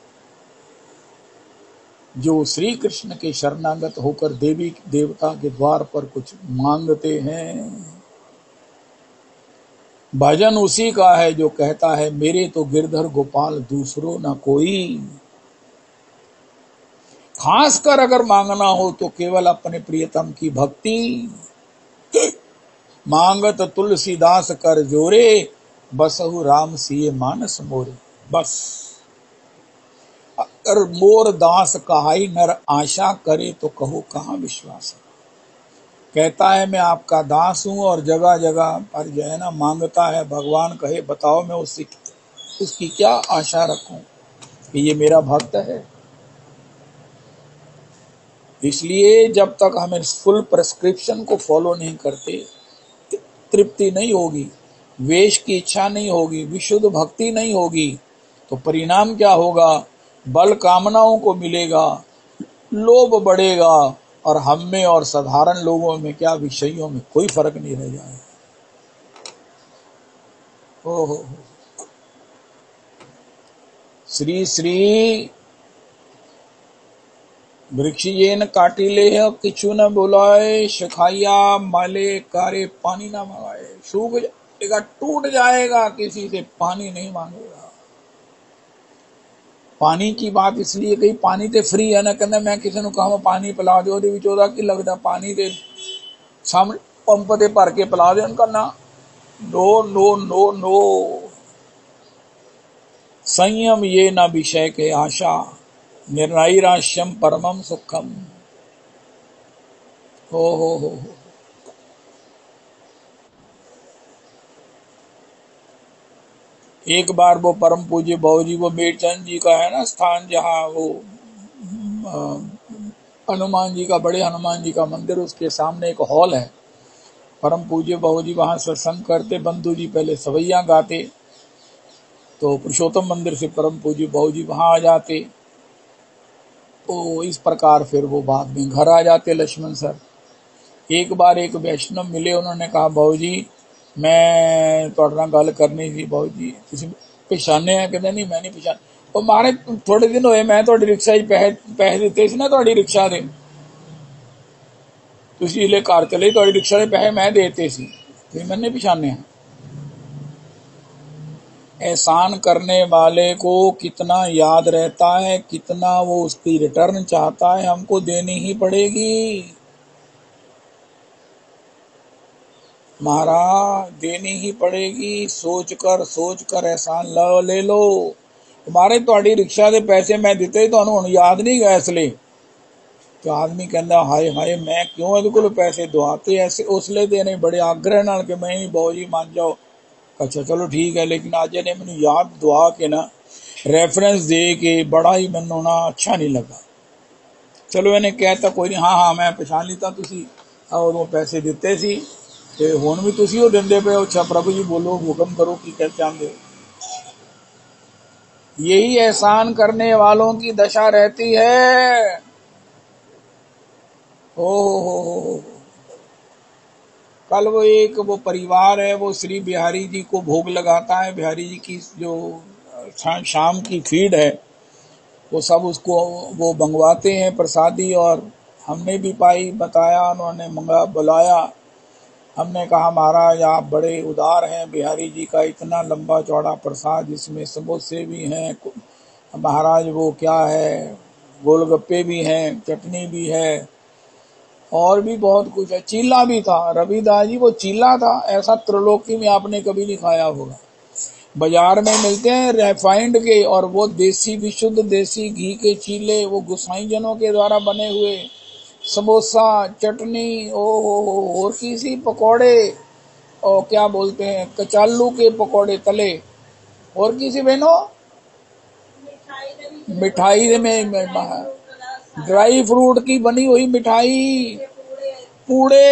जो श्री कृष्ण के शरणागत होकर देवी देवता के द्वार पर कुछ मांगते हैं। भजन उसी का है जो कहता है मेरे तो गिरधर गोपाल दूसरो न कोई। खासकर अगर मांगना हो तो केवल अपने प्रियतम की भक्ति। मांगत तुलसीदास कर जोरे, बसहु राम सिए मानस मोरे। बस अगर मोर दास कहाई नर आशा करे तो कहो कहाँ विश्वास। कहता है मैं आपका दास हूं और जगह जगह पर जो है ना मांगता है। भगवान कहे बताओ मैं उसकी क्या आशा रखूं कि ये मेरा भक्त है। इसलिए जब तक हम इस फुल प्रेस्क्रिप्शन को फॉलो नहीं करते, तृप्ति नहीं होगी, वेश की इच्छा नहीं होगी, विशुद्ध भक्ति नहीं होगी, तो परिणाम क्या होगा? बल कामनाओं को मिलेगा, लोभ बढ़ेगा और हम में और साधारण लोगों में क्या विषयों में कोई फर्क नहीं रह जाएगा। ओहो श्री श्री वृक्षजेन काटिले किचु न बोलाए, शिखाइया माले कारे पानी ना मंगाए। सूख जाएगा, टूट जाएगा, किसी से पानी नहीं मांगेगा। पानी की बात इसलिए कही, पानी ते फ्री है ना, कहना मैं किसी को कहा पानी पिला दो भी चौदह की लगता पानी दे सामने पंप ते भर के पिला दे, उनका ना नो नो नो नो। संयम ये ना विषय के आशा, निर्नैराश्यम परमम सुखम। हो एक बार वो परम पूज्य बाबूजी, वो मेरचंद जी का है ना स्थान, जहाँ वो हनुमान जी का, बड़े हनुमान जी का मंदिर, उसके सामने एक हॉल है। परम पूज्य बाबूजी वहां सत्संग करते, बंधु जी पहले सवैया गाते, तो पुरुषोत्तम मंदिर से परम पूज्य बाबूजी वहां आ जाते। तो इस प्रकार फिर वो बाद में घर आ जाते लक्ष्मण सर। एक बार एक वैष्णव मिले, उन्होंने कहा बाबूजी मैं ਤੁਹਾਡੇ ਨਾਲ ਗੱਲ ਕਰਨੀ ਸੀ। ਬਾਊ ਜੀ ਤੁਸੀਂ ਪਛਾਣੇ ਆ? ਕਹਿੰਦੇ ਨਹੀਂ ਮੈਂ ਨਹੀਂ ਪਛਾਣ। ਉਹ ਮਾਰੇ ਥੋੜੇ ਦਿਨ ਹੋਏ ਮੈਂ ਤੁਹਾਡੀ ਰਿਕਸ਼ਾ 'ਚ ਪੈਸੇ ਦਿੱਤੇ ਸੀ ਨਾ, ਤੁਹਾਡੀ ਰਿਕਸ਼ਾ ਦੇ ਤੁਸੀਂ ਜਿਹੜੇ ਘਰ ਚਲੇ, ਤੁਹਾਡੀ ਰਿਕਸ਼ਾ ਦੇ ਪੈਸੇ मैं देते ਸੀ, ਤੁਸੀਂ ਮੈਨੂੰ नहीं पछाने। एहसान करने वाले को कितना याद रहता है, कितना वो उसकी रिटर्न चाहता है, हमको देनी ही पड़ेगी महाराज, देनी ही पड़ेगी। सोच कर एहसान ले लो। तुम्हारे ਤੁਹਾਡੀ रिक्शा के पैसे मैं दिते, ਤੁਹਾਨੂੰ ਹੁਣ याद नहीं गए इसलिए। तो आदमी कहता हाय हाय मैं क्यों ਇਹਦੇ ਕੋਲ पैसे दवाते, ऐसे उसले देने बड़े आग्रह नाल कि मैं ही बाबू जी मान जाओ। अच्छा चलो ठीक है, लेकिन आज ने मैंने याद दुआ के ना रेफरेंस दे के बड़ा ही मैनू ना अच्छा नहीं लगा। चलो इन्हें कहता कोई नहीं, हाँ हाँ मैं पछाण लीता, तुसी और वो पैसे दिते सी ते हुण भी तुसी वो दिंदे पे। अच्छा प्रभु जी बोलो, हुक्म करो की कह चाहते हो। यही एहसान करने वालों की दशा रहती है। हो कल वो परिवार है, वो श्री बिहारी जी को भोग लगाता है। बिहारी जी की जो शाम की फीड है, वो सब उसको वो मंगवाते हैं प्रसादी, और हमने भी पाई बताया, उन्होंने बुलाया। हमने कहा महाराज आप बड़े उदार हैं, बिहारी जी का इतना लंबा चौड़ा प्रसाद, जिसमें समोसे भी हैं महाराज, वो क्या है गोलगप्पे भी हैं, चटनी भी है, और भी बहुत कुछ है, चीला भी था। रविदास जी वो चीला था, ऐसा त्रिलोकी में आपने कभी नहीं खाया होगा। बाजार में मिलते हैं रिफाइंड के, और वो देसी विशुद्ध देसी घी के चीले, वो गुसाई जनों के द्वारा बने हुए, समोसा चटनी और किसी पकोड़े, और क्या बोलते हैं कचालू के पकोड़े तले, और किसी बहनों मिठाई में ड्राई फ्रूट की बनी हुई मिठाई, पूड़े,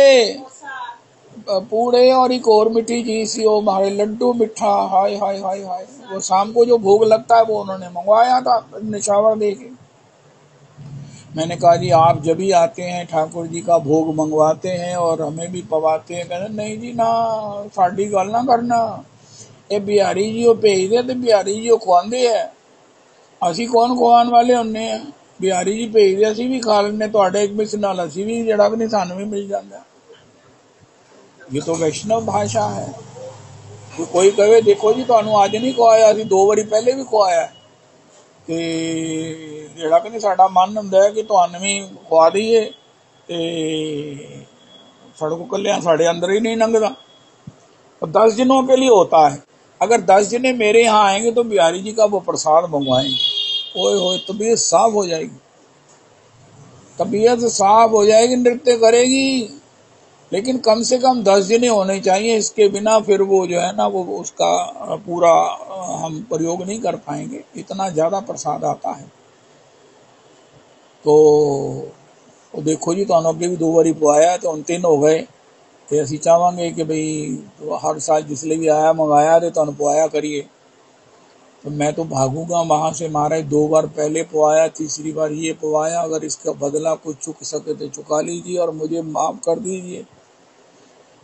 पूड़े और एक और मीठी चीज सी, वो हमारे लड्डू मिठा, हाय हाय हाय हाय। वो शाम को जो भोग लगता है वो उन्होंने मंगवाया था निछावर दे के। मैंने कहा जी आप जब भी आते हैं ठाकुर जी का भोग मंगवाते हैं और हमें भी पवाते हैं। कहते नहीं जी ना, साड़ी गल ना करना, ये बिहारी जी वो भेजते तो बिहारी जी वो खुआंदे है, ਅਸੀਂ कौन खुआन वाले ਹੁੰਨੇ ਆ। बिहारी जी भेजते ਅਸੀਂ भी खा ਲੈਂਦੇ, ਤੁਹਾਡੇ ਇੱਕ ਮਿਸ ਨਾਲ ਅਸੀਂ भी ਜਿਹੜਾ ਵੀ ਨਹੀਂ ਸਾਨੂੰ भी मिल जाता। ये तो वैष्णव भाषा है। कोई कहे देखो जी ਤੁਹਾਨੂੰ ਅੱਜ नहीं खुआया, ਅਸੀਂ 2 ਵਾਰੀ ਪਹਿਲੇ भी खुआया, ਤੇ ਜਿਹੜਾ ਕਿ ਨਹੀਂ ਸਾਡਾ ਮਨ ਹੁੰਦਾ ਹੈ ਕਿ ਤੁਹਾਨੂੰ ਵੀ ਖਵਾ ਦਈਏ, ਤੇ ਸਾਡੇ को कल्याण साढ़े अंदर ही नहीं लंघता। और 10 दिनों के लिए होता है। अगर 10 जने मेरे यहाँ आएंगे तो बिहारी जी का वो प्रसाद मंगवाएंगे, ओए होए तबीयत साफ हो जाएगी, तबीयत साफ हो जाएगी, नृत्य करेगी। लेकिन कम से कम 10 जने होने चाहिए, इसके बिना फिर वो जो है ना वो उसका पूरा हम प्रयोग नहीं कर पाएंगे, इतना ज्यादा प्रसाद आता है। तो देखो जी तुहानू अगे भी 2 बारी पवाया तो 3 हो गए, तो असी चाहांगे कि भाई हर साल जिसले भी आया मंगाया तो तुहानू पवाया करिए। तो मैं तो भागूंगा वहां से, महाराज 2 बार पहले पवाया, तीसरी बार ये पवाया, अगर इसका बदला कुछ चुक सके तो चुका लीजिए और मुझे माफ कर दीजिए।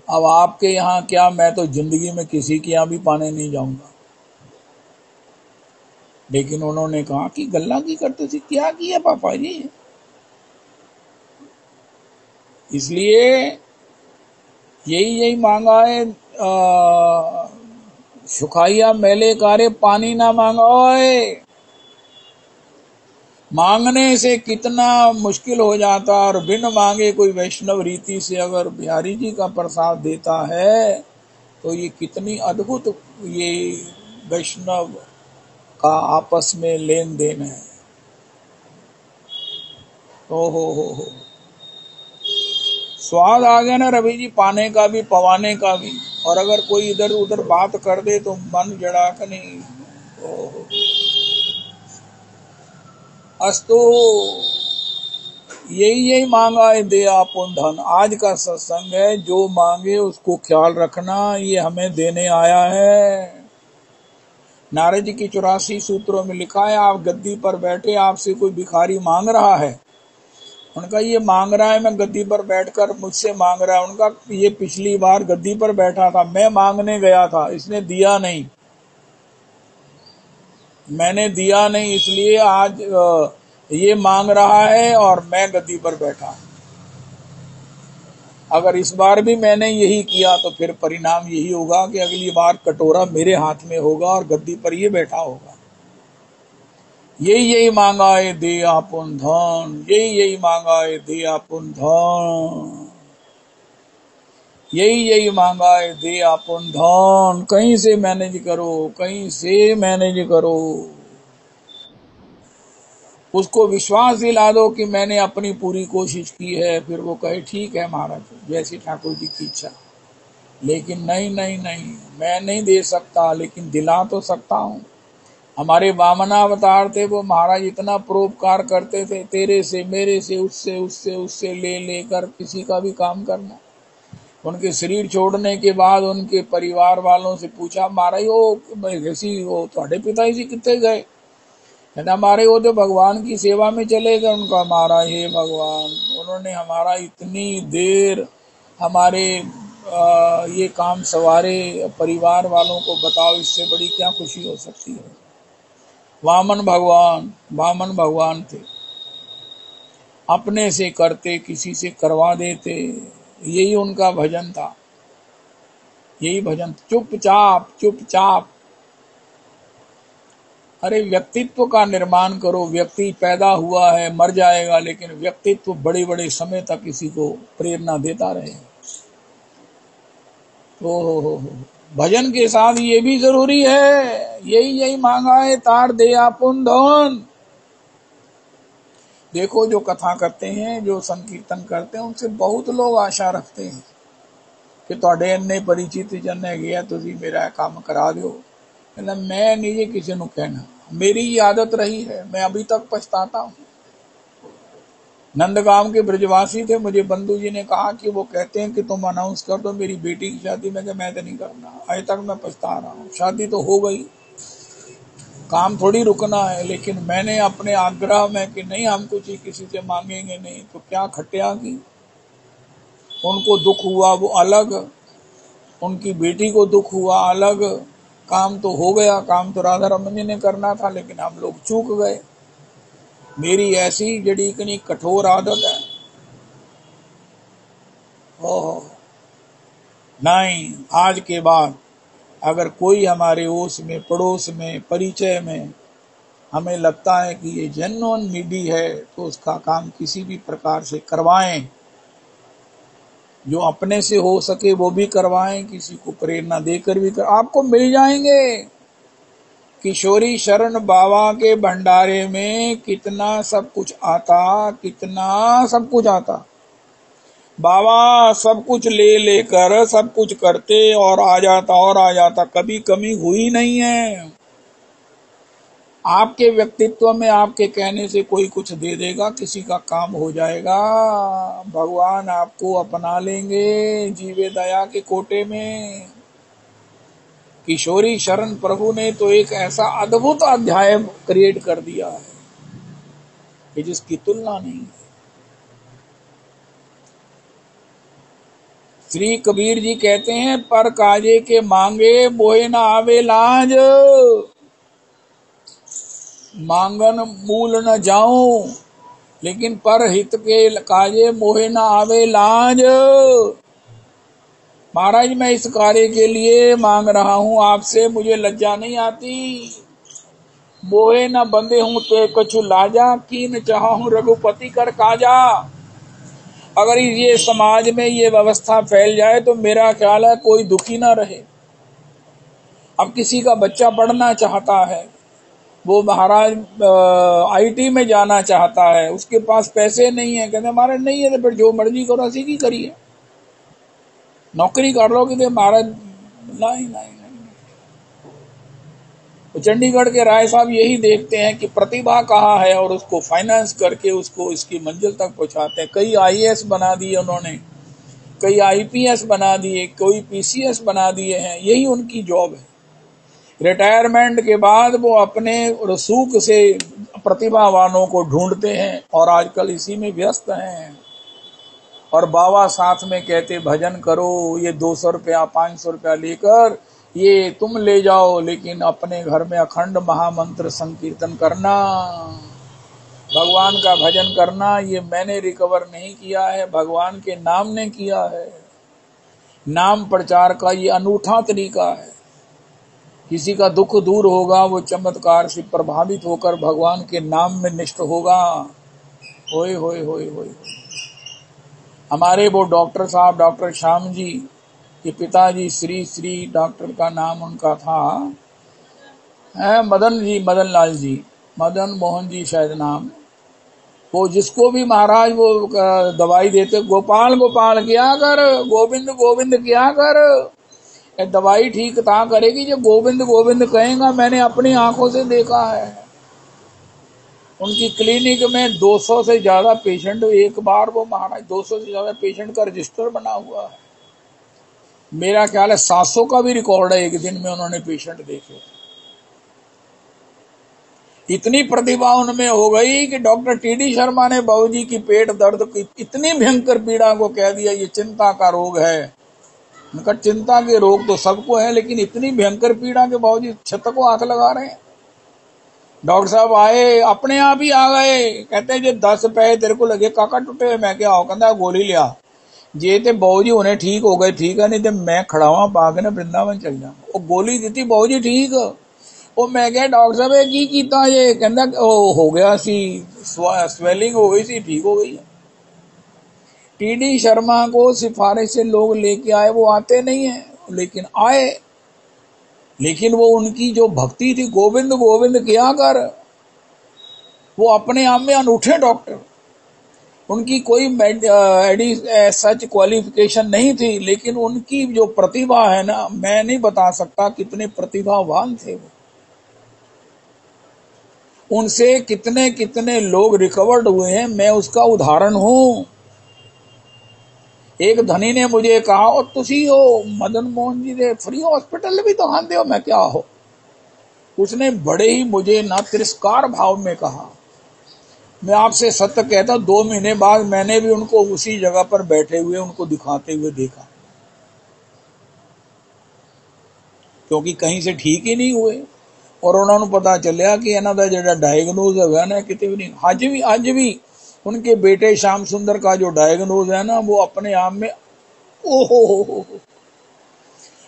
अब आपके यहाँ क्या, मैं तो जिंदगी में किसी के यहाँ भी पाने नहीं जाऊंगा। लेकिन उन्होंने कहा कि गल्ला की करते थे, क्या किया पापा जी। इसलिए यही मांगा है, सुखाइया मेले कारे पानी ना मांगोए। मांगने से कितना मुश्किल हो जाता, और बिन मांगे कोई वैष्णव रीति से अगर बिहारी जी का प्रसाद देता है तो ये कितनी अद्भुत ये वैष्णव का आपस में लेन देन है। हो स्वाद आ गया ना रवि जी, पाने का भी पवाने का भी। और अगर कोई इधर उधर बात कर दे तो मन जड़ा का नहीं। अस्तु यही मांगा है दे आपुन धन। आज का सत्संग है, जो मांगे उसको ख्याल रखना, ये हमें देने आया है। नारद जी की 84 सूत्रों में लिखा है, आप गद्दी पर बैठे, आपसे कोई भिखारी मांग रहा है, उनका ये मांग रहा है मैं गद्दी पर बैठकर मुझसे मांग रहा है। उनका ये पिछली बार गद्दी पर बैठा था, मैं मांगने गया था, इसने दिया नहीं, मैंने दिया नहीं, इसलिए आज ये मांग रहा है और मैं गद्दी पर बैठा। अगर इस बार भी मैंने यही किया तो फिर परिणाम यही होगा कि अगली बार कटोरा मेरे हाथ में होगा और गद्दी पर ये बैठा होगा। यही मांगा है दे आपुन धन, यही मांगा है दे आपुन धन, यही मांगा है दे आपुन धन। कहीं से मैनेज करो, कहीं से मैनेज करो। उसको विश्वास दिला दो कि मैंने अपनी पूरी कोशिश की है, फिर वो कहे ठीक है महाराज, जैसी ठाकुर जी की इच्छा। लेकिन नहीं, मैं नहीं दे सकता, लेकिन दिला तो सकता हूँ। हमारे वामनावतार थे, वो महाराज इतना परोपकार करते थे, तेरे से, मेरे से, उससे लेकर किसी का भी काम करना। उनके शरीर छोड़ने के बाद उनके परिवार वालों से पूछा, महाराज वो थोड़े पिता जी कितने गए? कहना हमारे वो तो भगवान की सेवा में चले गए। उनका महाराज हे भगवान, उन्होंने हमारा इतनी देर हमारे ये काम सवारे परिवार वालों को, बताओ इससे बड़ी क्या खुशी हो सकती है। वामन भगवान थे, अपने से करते, किसी से करवा देते, यही उनका भजन था, यही भजन। चुपचाप। अरे व्यक्तित्व का निर्माण करो। व्यक्ति पैदा हुआ है, मर जाएगा, लेकिन व्यक्तित्व बड़े बड़े समय तक किसी को प्रेरणा देता रहे। हो भजन के साथ ये भी जरूरी है। यही मांगा है तार दे आपुन धन। देखो जो कथा करते हैं, जो संकीर्तन करते हैं, उनसे बहुत लोग आशा रखते हैं कि तुहाडे इन्ने परिचित जन है, तुसी मेरा काम करा दो। मैं नहीं ये किसी को कहना, मेरी ये आदत रही है, मैं अभी तक पछताता हूँ। नंदगांव के ब्रजवासी थे, मुझे बंधु जी ने कहा कि वो कहते हैं कि तुम अनाउंस कर दो मेरी बेटी की शादी। मैं तो नहीं करना, आज तक मैं पछता रहा हूँ। शादी तो हो गई, काम थोड़ी रुकना है, लेकिन मैंने अपने आग्रह में कि नहीं हम कुछ ही किसी से मांगेंगे नहीं, तो क्या खटिया की। उनको दुख हुआ वो अलग, उनकी बेटी को दुख हुआ अलग। काम तो हो गया, काम तो राधा रमन जी ने करना था, लेकिन हम लोग चूक गए। मेरी ऐसी जड़ी इतनी कठोर आदत है। ओह नहीं, आज के बाद अगर कोई हमारे ओस में, पड़ोस में, परिचय में हमें लगता है कि ये जेन्युइन नीडी है, तो उसका काम किसी भी प्रकार से करवाएं। जो अपने से हो सके वो भी करवाएं, किसी को प्रेरणा देकर भी आपको मिल जाएंगे। किशोरी शरण बाबा के भंडारे में कितना सब कुछ आता, कितना सब कुछ आता। बाबा सब कुछ ले लेकर सब कुछ करते और आ जाता, कभी कमी हुई नहीं है। आपके व्यक्तित्व में आपके कहने से कोई कुछ दे देगा, किसी का काम हो जाएगा। भगवान आपको अपना लेंगे जीवे दया के कोटे में। किशोरी शरण प्रभु ने तो एक ऐसा अद्भुत अध्याय क्रिएट कर दिया है कि जिसकी तुलना नहीं है। श्री कबीर जी कहते हैं, पर काजे के मांगे मोहे न आवे लाज, मांगन मूल न जाऊं, लेकिन पर हित के काजे मोहे न आवे लाज। महाराज मैं इस कार्य के लिए मांग रहा हूं आपसे, मुझे लज्जा नहीं आती। मोहे न बंदे हूं ते कछु लाजा, की न चाहा हूं रघुपति कर काजा। अगर ये समाज में ये व्यवस्था फैल जाए तो मेरा ख्याल है कोई दुखी ना रहे। अब किसी का बच्चा पढ़ना चाहता है, वो महाराज आईटी में जाना चाहता है, उसके पास पैसे नहीं है, कहते महाराज नहीं है तो फिर जो मर्जी करो ऐसी की करिए, नौकरी कर लो कि महाराज नहीं। तो चंडीगढ़ के राय साहब यही देखते हैं कि प्रतिभा कहाँ है और उसको फाइनेंस करके उसको इसकी मंजिल तक पहुंचाते हैं। कई आईएएस बना दिए उन्होंने, कई आईपीएस बना दिए, कोई पीसीएस बना दिए हैं, यही उनकी जॉब है। रिटायरमेंट के बाद वो अपने रसूख से प्रतिभावानों को ढूंढते हैं और आजकल इसी में व्यस्त हैं। और बाबा साथ में कहते भजन करो, ये 200 रुपया 500 रुपया लेकर ये तुम ले जाओ, लेकिन अपने घर में अखंड महामंत्र संकीर्तन करना, भगवान का भजन करना। ये मैंने रिकवर नहीं किया है, भगवान के नाम ने किया है। नाम प्रचार का ये अनूठा तरीका है। किसी का दुख दूर होगा, वो चमत्कार से प्रभावित होकर भगवान के नाम में निष्ठ होगा। होए होए होए होए। हमारे वो डॉक्टर साहब, डॉक्टर श्याम जी के पिताजी, श्री डॉक्टर का नाम उनका था मदन जी, मदन लाल जी, मदन मोहन जी शायद नाम। वो जिसको भी महाराज वो दवाई देते, गोपाल गोपाल किया कर, गोविंद गोविंद किया कर, दवाई ठीक ता करेगी जो गोविंद गोविंद कहेगा। मैंने अपनी आंखों से देखा है, उनकी क्लिनिक में 200 से ज्यादा पेशेंट, एक बार वो महाराज 200 से ज्यादा पेशेंट का रजिस्टर बना हुआ है। मेरा ख्याल है 700 का भी रिकॉर्ड है, एक दिन में उन्होंने पेशेंट देखे। इतनी प्रतिभा उनमें हो गई कि डॉक्टर टीडी शर्मा ने बाबूजी की पेट दर्द की इतनी भयंकर पीड़ा को कह दिया ये चिंता का रोग है। उनका चिंता के रोग तो सबको है, लेकिन इतनी भयंकर पीड़ा के बाबूजी छत को हाथ लगा रहे हैं। डॉक्टर साहब आए, अपने आप ही आ गए, कहते जे 10 पैसे तेरे को लगे काका टूटे। मैं क्या कहता गोली लिया जे ते बाबूजी उन्हें ठीक हो गए, ठीक है, नहीं तो मैं खड़ा हुआ पाके ना वृंदावन चल जाऊं। वो गोली दी बाबूजी ठीक। वो मैं क्या डॉक्टर साहब की कीता जे, कहता हो गया सी स्वेलिंग हो गई सी, ठीक हो गई। टीडी शर्मा को सिफारिश से लोग लेके आए, वो आते नहीं है लेकिन आए। लेकिन वो उनकी जो भक्ति थी, गोविंद गोविंद किया कर, वो अपने आप में अनूठे डॉक्टर। उनकी कोई सच क्वालिफिकेशन नहीं थी, लेकिन उनकी जो प्रतिभा है ना, मैं नहीं बता सकता कितने प्रतिभावान थे वो। उनसे कितने कितने लोग रिकवर्ड हुए हैं, मैं उसका उदाहरण हूं। एक धनी ने मुझे कहा, और तुसी हो मदन मोहन जी दे फ्री हॉस्पिटल भी तो आंदे हो, मैं क्या हो। उसने बड़े ही मुझे ना तिरस्कार भाव में कहा। मैं आपसे सत्य कहता, 2 महीने बाद मैंने भी उनको उसी जगह पर बैठे हुए उनको दिखाते हुए देखा, क्योंकि कहीं से ठीक ही नहीं हुए। और उन्होंने पता चलिया कि इन्हों का जो डायग्नोज है ना कितने भी नहीं। अज भी उनके बेटे श्याम सुंदर का जो डायग्नोज है ना, वो अपने आप में ओहो,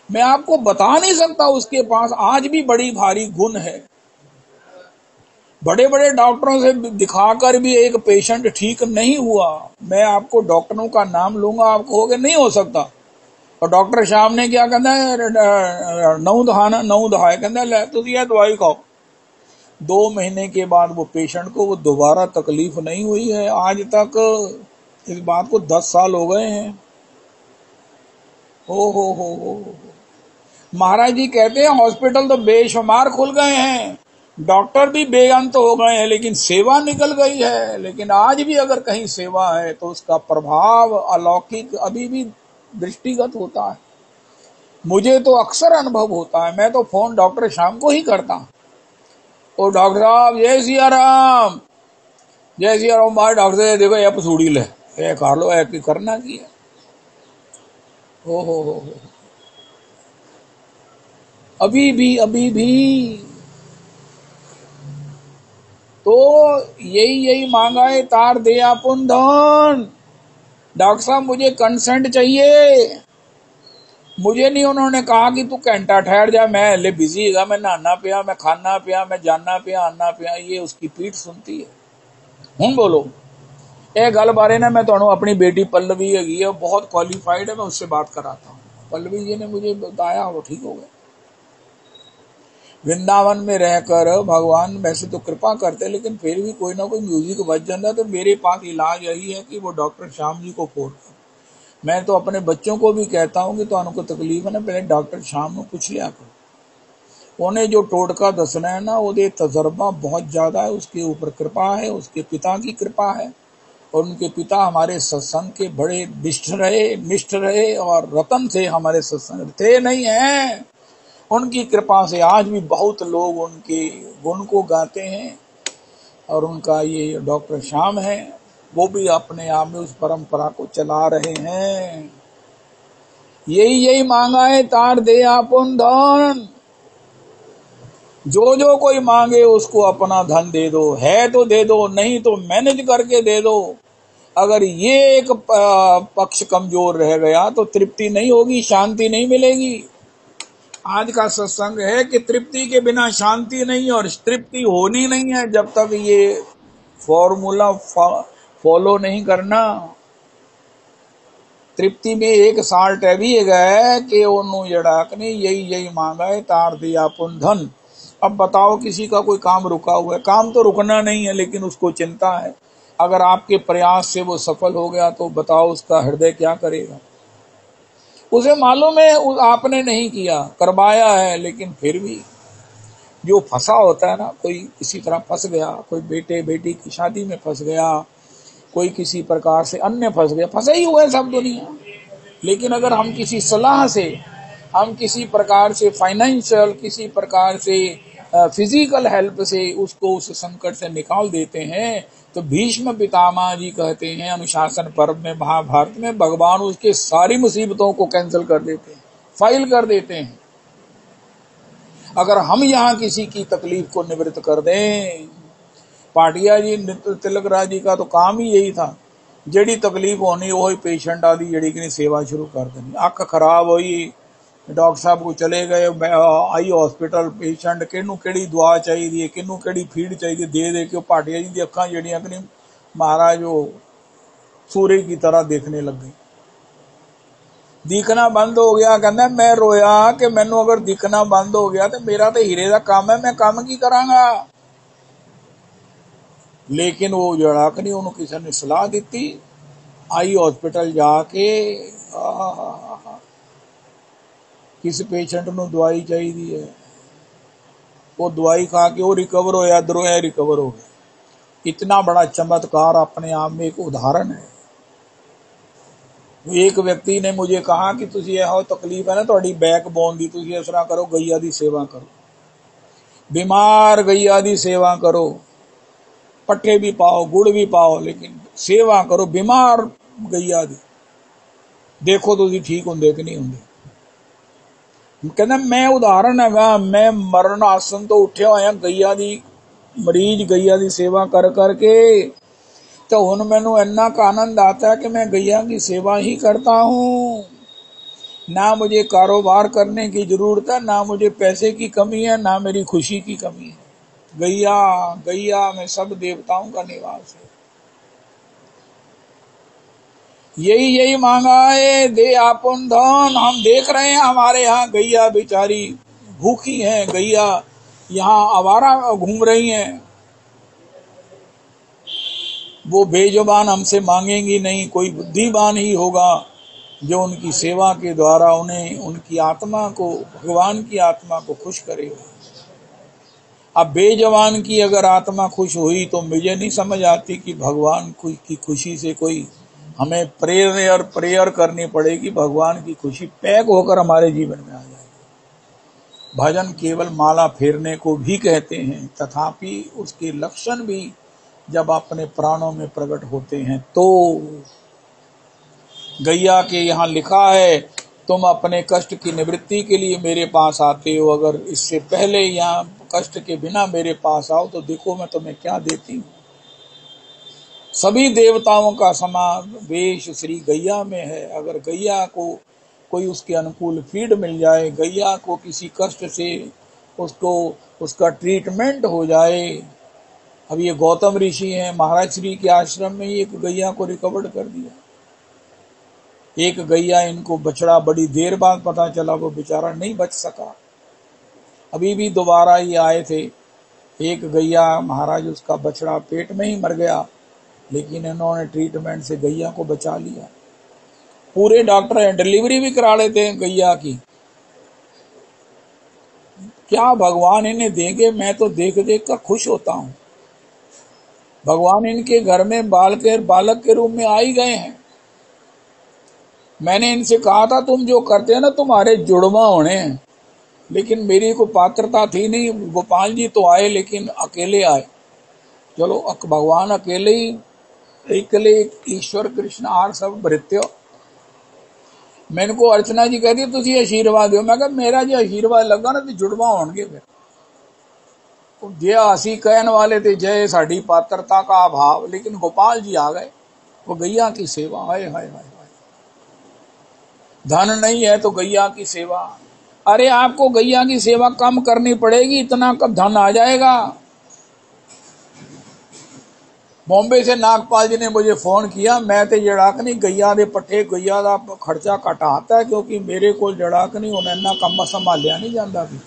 मैं आपको बता नहीं सकता। उसके पास आज भी बड़ी भारी गुण है। बड़े बड़े डॉक्टरों से दिखाकर भी एक पेशेंट ठीक नहीं हुआ। मैं आपको डॉक्टरों का नाम लूंगा, आप कहोगे नहीं हो सकता। और डॉक्टर श्याम ने क्या कहता है, नौ दहाना नौ दहाए, कहता है तुम यह दवाई खाओ। 2 महीने के बाद वो पेशेंट को वो दोबारा तकलीफ नहीं हुई है। आज तक इस बात को 10 साल हो गए हैं। ओ हो। महाराज जी कहते हैं हॉस्पिटल तो बेशुमार खुल गए हैं, डॉक्टर भी बेअंत हो गए हैं, लेकिन सेवा निकल गई है। लेकिन आज भी अगर कहीं सेवा है तो उसका प्रभाव अलौकिक अभी भी दृष्टिगत होता है। मुझे तो अक्सर अनुभव होता है। मैं तो फोन डॉक्टर श्याम को ही करता हूं, ओ डॉक्टर साहब जय सिया राम, जय सिया राम। बाहर डॉक्टर से देखो ये पसूड़ी ले, ये कर लो, ये करना की है। ओ हो। अभी भी तो यही मांगा है, तार दे अपन धन। डॉक्टर साहब मुझे कंसेंट चाहिए। मुझे नहीं उन्होंने कहा कि तू घंटा ठहर जा, मैं ले बिजी है, मैं नहाना पिया, मैं खाना पिया, मैं जाना पिया, आना पिया। ये उसकी पीठ सुनती है। हूं बोलो ए गल बारे ना मैं तुहानू अपनी बेटी पल्लवी है, बहुत क्वालिफाइड है, मैं उससे बात कराता हूँ। पल्लवी जी ने मुझे बताया, वो ठीक हो गए। वृंदावन में रहकर भगवान वैसे तो कृपा करते, लेकिन फिर भी कोई ना कोई म्यूजिक बज जाता। तो मेरे पास इलाज यही है कि वो डॉक्टर श्याम जी को फोन कर। मैं तो अपने बच्चों को भी कहता हूं कि तुहानू को तकलीफ है ना, पहले डॉक्टर श्याम को पूछ लिया करो। उन्हें जो टोटका दसना है ना, वो तजर्बा बहुत ज्यादा है, उसके ऊपर कृपा है, उसके पिता की कृपा है। और उनके पिता हमारे सत्संग के बड़े निष्ठ रहे और रतन थे, हमारे सत्संग थे नहीं है। उनकी कृपा से आज भी बहुत लोग उनके गुण को गाते हैं। और उनका ये डॉक्टर श्याम है, वो भी अपने आप में उस परंपरा को चला रहे हैं। यही मांगा है, तार दे आपन धन। जो कोई मांगे उसको अपना धन दे दो, है तो दे दो, नहीं तो मैनेज करके दे दो। अगर ये एक पक्ष कमजोर रह गया तो तृप्ति नहीं होगी, शांति नहीं मिलेगी। आज का सत्संग है कि तृप्ति के बिना शांति नहीं, और तृप्ति होनी नहीं है जब तक ये फॉर्मूला फॉलो नहीं करना। तृप्ति में एक साल्ट है भी है कि ओनू जड़ाक ने यही मांगा है, तार दिया पुन धन। अब बताओ किसी का कोई काम रुका हुआ है, काम तो रुकना नहीं है, लेकिन उसको चिंता है। अगर आपके प्रयास से वो सफल हो गया तो बताओ उसका हृदय क्या करेगा। उसे मालूम है आपने नहीं किया, करवाया है, लेकिन फिर भी जो फंसा होता है ना, कोई किसी तरह फंस गया, कोई बेटे बेटी की शादी में फंस गया, कोई किसी प्रकार से अन्य फंस गया, फंसे ही हुए सब दुनिया। लेकिन अगर हम किसी सलाह से, हम किसी प्रकार से फाइनेंशियल, किसी प्रकार से फिजिकल हेल्प से उसको उस संकट से निकाल देते हैं, तो भीष्म पितामह जी कहते हैं अनुशासन पर्व में, महाभारत में, भगवान उसके सारी मुसीबतों को कैंसिल कर देते हैं, फाइल कर देते हैं। अगर हम यहाँ किसी की तकलीफ को निवृत्त कर दें, पाटिया जी तिलक राज जी का तो काम ही यही था, जेड़ी तकलीफ होनी वही पेशेंट आदि जड़ी की सेवा शुरू कर देनी। अख खराब हुई, डॉक्टर साहब को चले गए, आई हॉस्पिटल, पेशेंट किनू केड़ी दुआ चाहिए, किनू केड़ी फीड चाहिए, दे के पाटिया जी की अखा जड़ियां कि महाराज वो सूर्य की तरह देखने लग गई। दिखना बंद हो गया। कहना मैं रोया कि मैनू अगर दिखना बंद हो गया तो मेरा तो हीरे का काम है, मैं काम की करांगा। लेकिन वो जड़ाक नहीं, उन्होंने किसी ने सलाह दी, आई हॉस्पिटल जाके किस पेशेंट नू दवाई चाहिए है, वो दवाई खा के वो रिकवर हो या द्रोह रिकवर हो गया। इतना बड़ा चमत्कार अपने आप में एक उदाहरण है। एक व्यक्ति ने मुझे कहा कि तुझे यह तकलीफ है ना, थोड़ी बैकबोन दी, तुझे इस तरह करो, गैया दी सेवा करो, बीमार गैया दी सेवा करो, पट्टे भी पाओ, गुड़ भी पाओ, लेकिन सेवा करो बीमार गैया दी, देखो तुझे ठीक होंगे कि नहीं होंगे। कहना मैं उदाहरण है, मैं मरण आसन तो उठ्या होया गैया दी, मरीज गैया दी सेवा कर करके, तो हुण मैनू इन्ना का आनंद आता है कि मैं गैया की सेवा ही करता हूँ। ना मुझे कारोबार करने की जरूरत है, ना मुझे पैसे की कमी है, ना मेरी खुशी की कमी है। गैया गैया में सब देवताओं का निवास है। यही मांगा है, दे आपन धन। हम देख रहे हैं हमारे यहाँ गैया बेचारी भूखी हैं, गैया यहाँ आवारा घूम रही हैं। वो बेजुबान हमसे मांगेंगी नहीं, कोई बुद्धिमान ही होगा जो उनकी सेवा के द्वारा उन्हें, उनकी आत्मा को, भगवान की आत्मा को खुश करेगा। अब बेजवान की अगर आत्मा खुश हुई तो मुझे नहीं समझ आती कि भगवान की खुशी से कोई हमें प्रेयर करनी पड़ेगी, भगवान की खुशी पैक होकर हमारे जीवन में आ जाएगी। भजन केवल माला फेरने को भी कहते हैं, तथापि उसके लक्षण भी जब अपने प्राणों में प्रकट होते हैं तो गैया के यहाँ लिखा है, तुम अपने कष्ट की निवृत्ति के लिए मेरे पास आते हो, अगर इससे पहले यहाँ कष्ट के बिना मेरे पास आओ तो देखो मैं तुम्हें क्या देती हूँ। सभी देवताओं का समावेश श्री गैया में है। अगर गैया को कोई उसके अनुकूल फीड मिल जाए, गैया को किसी कष्ट से उसको उसका ट्रीटमेंट हो जाए। अब ये गौतम ऋषि हैं, महाराज श्री के आश्रम में ही एक गैया को रिकवर कर दिया। एक गैया, इनको बछड़ा बड़ी देर बाद पता चला, वो बेचारा नहीं बच सका, अभी भी दोबारा ये आए थे। एक गैया महाराज उसका बछड़ा पेट में ही मर गया, लेकिन इन्होंने ट्रीटमेंट से गैया को बचा लिया। पूरे डॉक्टर हैं, डिलीवरी भी करा लेते हैं गैया की। क्या भगवान इन्हें देंगे? मैं तो देख देख कर खुश होता हूँ। भगवान इनके घर में बालक के रूप में आ ही गए हैं। मैंने इनसे कहा था तुम जो करते हैं ना तुम्हारे जुड़वा होने हैं, लेकिन मेरी को पात्रता थी नहीं। गोपाल जी तो आए लेकिन अकेले आए। चलो भगवान अकेले ही, अकेले ईश्वर कृष्ण आर सब भृत्यो। मैंने को अर्चना जी कहती तुझे आशीर्वाद दो। मैं कहा मेरा जो आशीर्वाद लगा ना तो जुड़वा होंगे। फिर जे असी कहने वाले थे जय साड़ी पात्रता का अभाव, लेकिन गोपाल जी आ गए। वो गैया की सेवा, हाय हाय हाय। धन नहीं है तो गैया की सेवा। अरे आपको गैया की सेवा कम करनी पड़ेगी, इतना कब धन आ जाएगा। बॉम्बे से नागपाल जी ने मुझे फोन किया, मैं तो जड़ाकनी गैया दे पट्ठे गैया का खर्चा घटाता है, क्योंकि मेरे को जड़ाकनी होना इन्ना कम संभालिया नहीं जाता भी।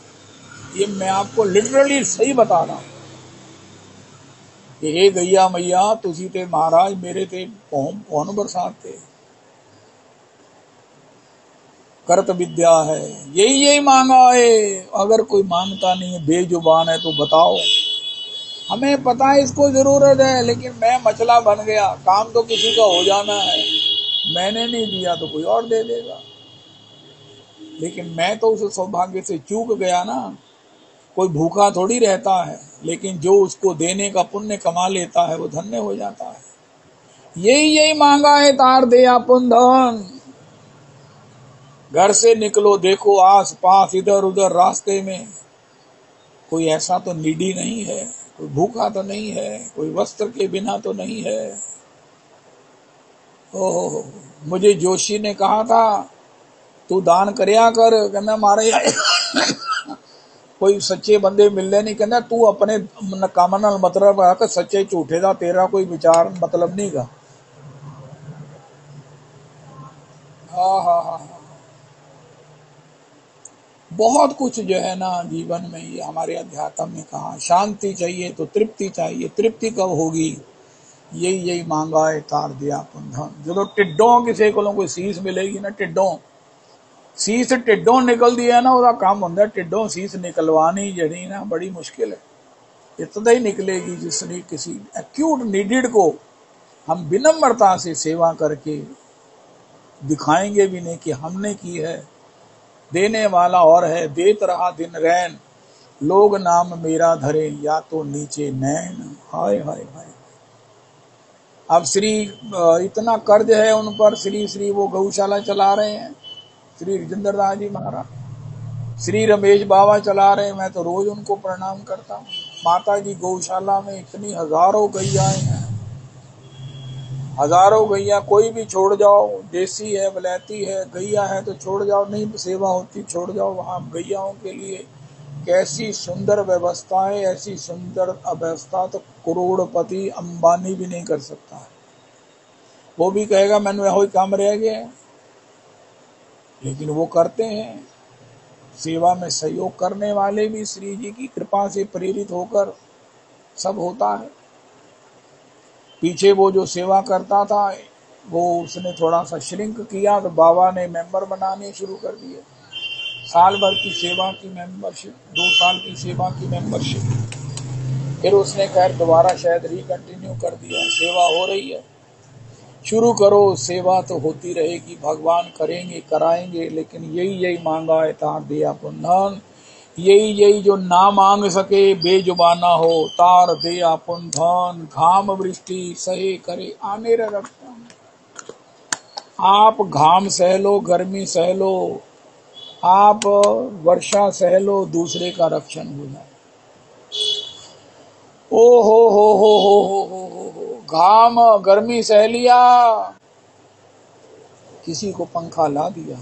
ये मैं आपको लिटरली सही बता रहा हूं। हे गैया मैया तुसी ते महाराज मेरे ते पौन बरसात थे, करत विद्या है। यही मांगा है। अगर कोई मांगता नहीं है, बेजुबान है, तो बताओ। हमें पता है इसको जरूरत है, लेकिन मैं मचला बन गया। काम तो किसी का हो जाना है, मैंने नहीं दिया तो कोई और दे देगा। लेकिन मैं तो उस सौभाग्य से चूक गया ना। कोई भूखा थोड़ी रहता है, लेकिन जो उसको देने का पुण्य कमा लेता है वो धन्य हो जाता है। यही मांगा है, तार दे आपन धन। घर से निकलो, देखो आस पास इधर उधर रास्ते में कोई ऐसा तो नीडी नहीं है, कोई भूखा तो नहीं है, कोई वस्त्र के बिना तो नहीं है। ओहो, मुझे जोशी ने कहा था तू दान करया कर। कहना मारे कोई सच्चे बंदे मिलने नहीं। कहना तू अपने काम नाल मतलब रख, सच्चे झूठे का तेरा कोई विचार मतलब नहीं गा। हाँ, बहुत कुछ जो है ना जीवन में, ये हमारे अध्यात्म में कहा शांति चाहिए तो तृप्ति चाहिए। तृप्ति कब होगी? यही मांगा है, तार दिया अपन धन। जो टिड्डों किसी को कोई सीस मिलेगी ना, टिड्डों सीस ढिडों निकलती है ना, ਉਹਦਾ काम होंगे ढिडों सीस निकलवानी जड़ी ना बड़ी मुश्किल है। इतना ही निकलेगी जिसने किसी एक्यूट नीडेड को हम विनम्रता से सेवा करके दिखाएंगे भी नहीं कि हमने की है। देने वाला और है, देत रहा दिन रैन, लोग नाम मेरा धरे या तो नीचे नैन। हाय हाय हाय। अब श्री इतना कर्ज है उन पर, श्री वो गौशाला चला रहे हैं, श्री राजेंद्र दास जी महाराज, श्री रमेश बाबा चला रहे हैं। मैं तो रोज उनको प्रणाम करता हूँ। माता जी गौशाला में इतनी हजारों गैयाएं हैं, हजारों गैया, कोई भी छोड़ जाओ, देसी है वलैती है गैया है तो छोड़ जाओ, नहीं सेवा होती छोड़ जाओ। वहां गैयाओं के लिए कैसी सुंदर व्यवस्था है, ऐसी सुंदर अव्यवस्था तो करोड़पति अंबानी भी नहीं कर सकता है। वो भी कहेगा मैंने यही काम रह गया, लेकिन वो करते हैं। सेवा में सहयोग करने वाले भी श्री जी की कृपा से प्रेरित होकर सब होता है। पीछे वो जो सेवा करता था वो उसने थोड़ा सा श्रिंक किया तो बाबा ने मेंबर बनाने शुरू कर दिए। साल भर की सेवा की मेंबरशिप, 2 साल की सेवा की मेंबरशिप, फिर उसने खैर दोबारा शायद रिकंटिन्यू कर दिया। सेवा हो रही है, शुरू करो, सेवा तो होती रहेगी, भगवान करेंगे कराएंगे। लेकिन यही मांगा है तार दिया पुण्य, यही जो ना मांग सके बेजुबाना हो, तार दे अपन धन, घाम वृष्टि सहे करे आने रक्षा। आप घाम सह लो, गर्मी सह लो, आप वर्षा सह लो, दूसरे का रक्षण हो जाए। ओ हो, घाम गर्मी सह लिया, किसी को पंखा ला दिया,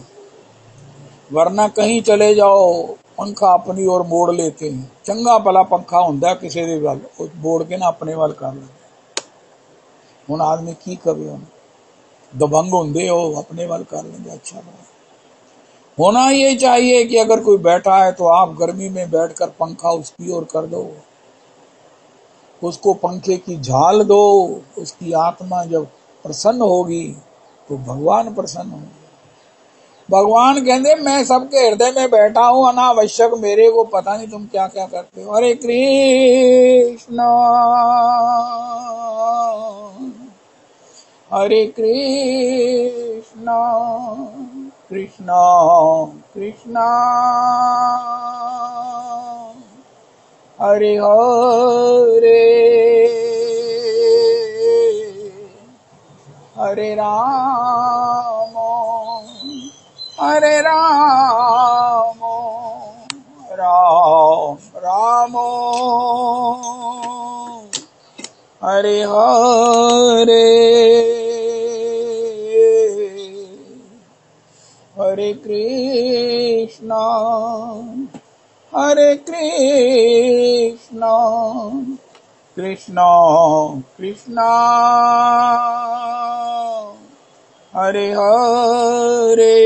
वरना कहीं चले जाओ पंखा अपनी ओर मोड़ लेते हैं। चंगा भला पंखा होंदा किसी दे वल, मोड़ के ना अपने वाल कर लेंगे। हुण आदमी की कवे, हुण दबंग होंदे हो अपने वाल कर लेंगे। अच्छा बात होना ये चाहिए कि अगर कोई बैठा है तो आप गर्मी में बैठकर पंखा उसकी ओर कर दो, उसको पंखे की झाल दो। उसकी आत्मा जब प्रसन्न होगी तो भगवान प्रसन्न होंगे। भगवान कहते मैं सबके हृदय में बैठा हूं, अनावश्यक मेरे को पता नहीं तुम क्या क्या करते हो। हरे कृष्ण हरे कृष्ण कृष्ण कृष्ण हरे हरे हरे राम हरे राम राम राम हरे हरे हरे कृष्ण कृष्ण कृष्ण हरे हरे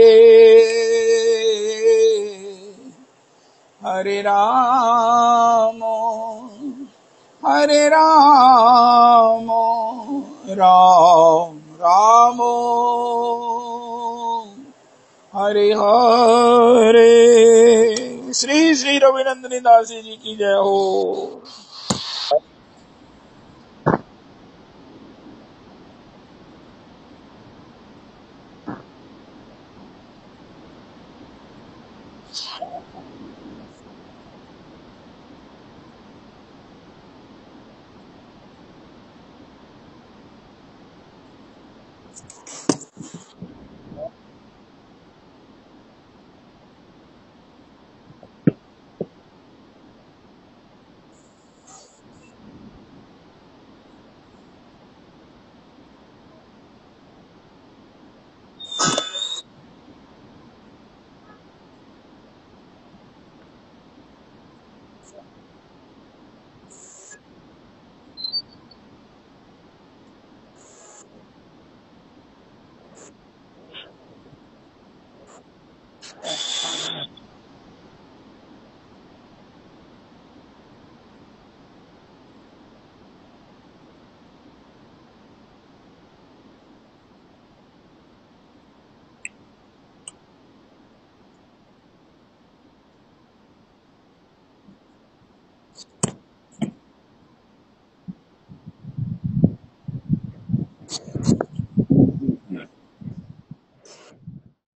हरे राम राम राम हरे हरे। श्री श्री रविनंदनी दासी जी की जय हो।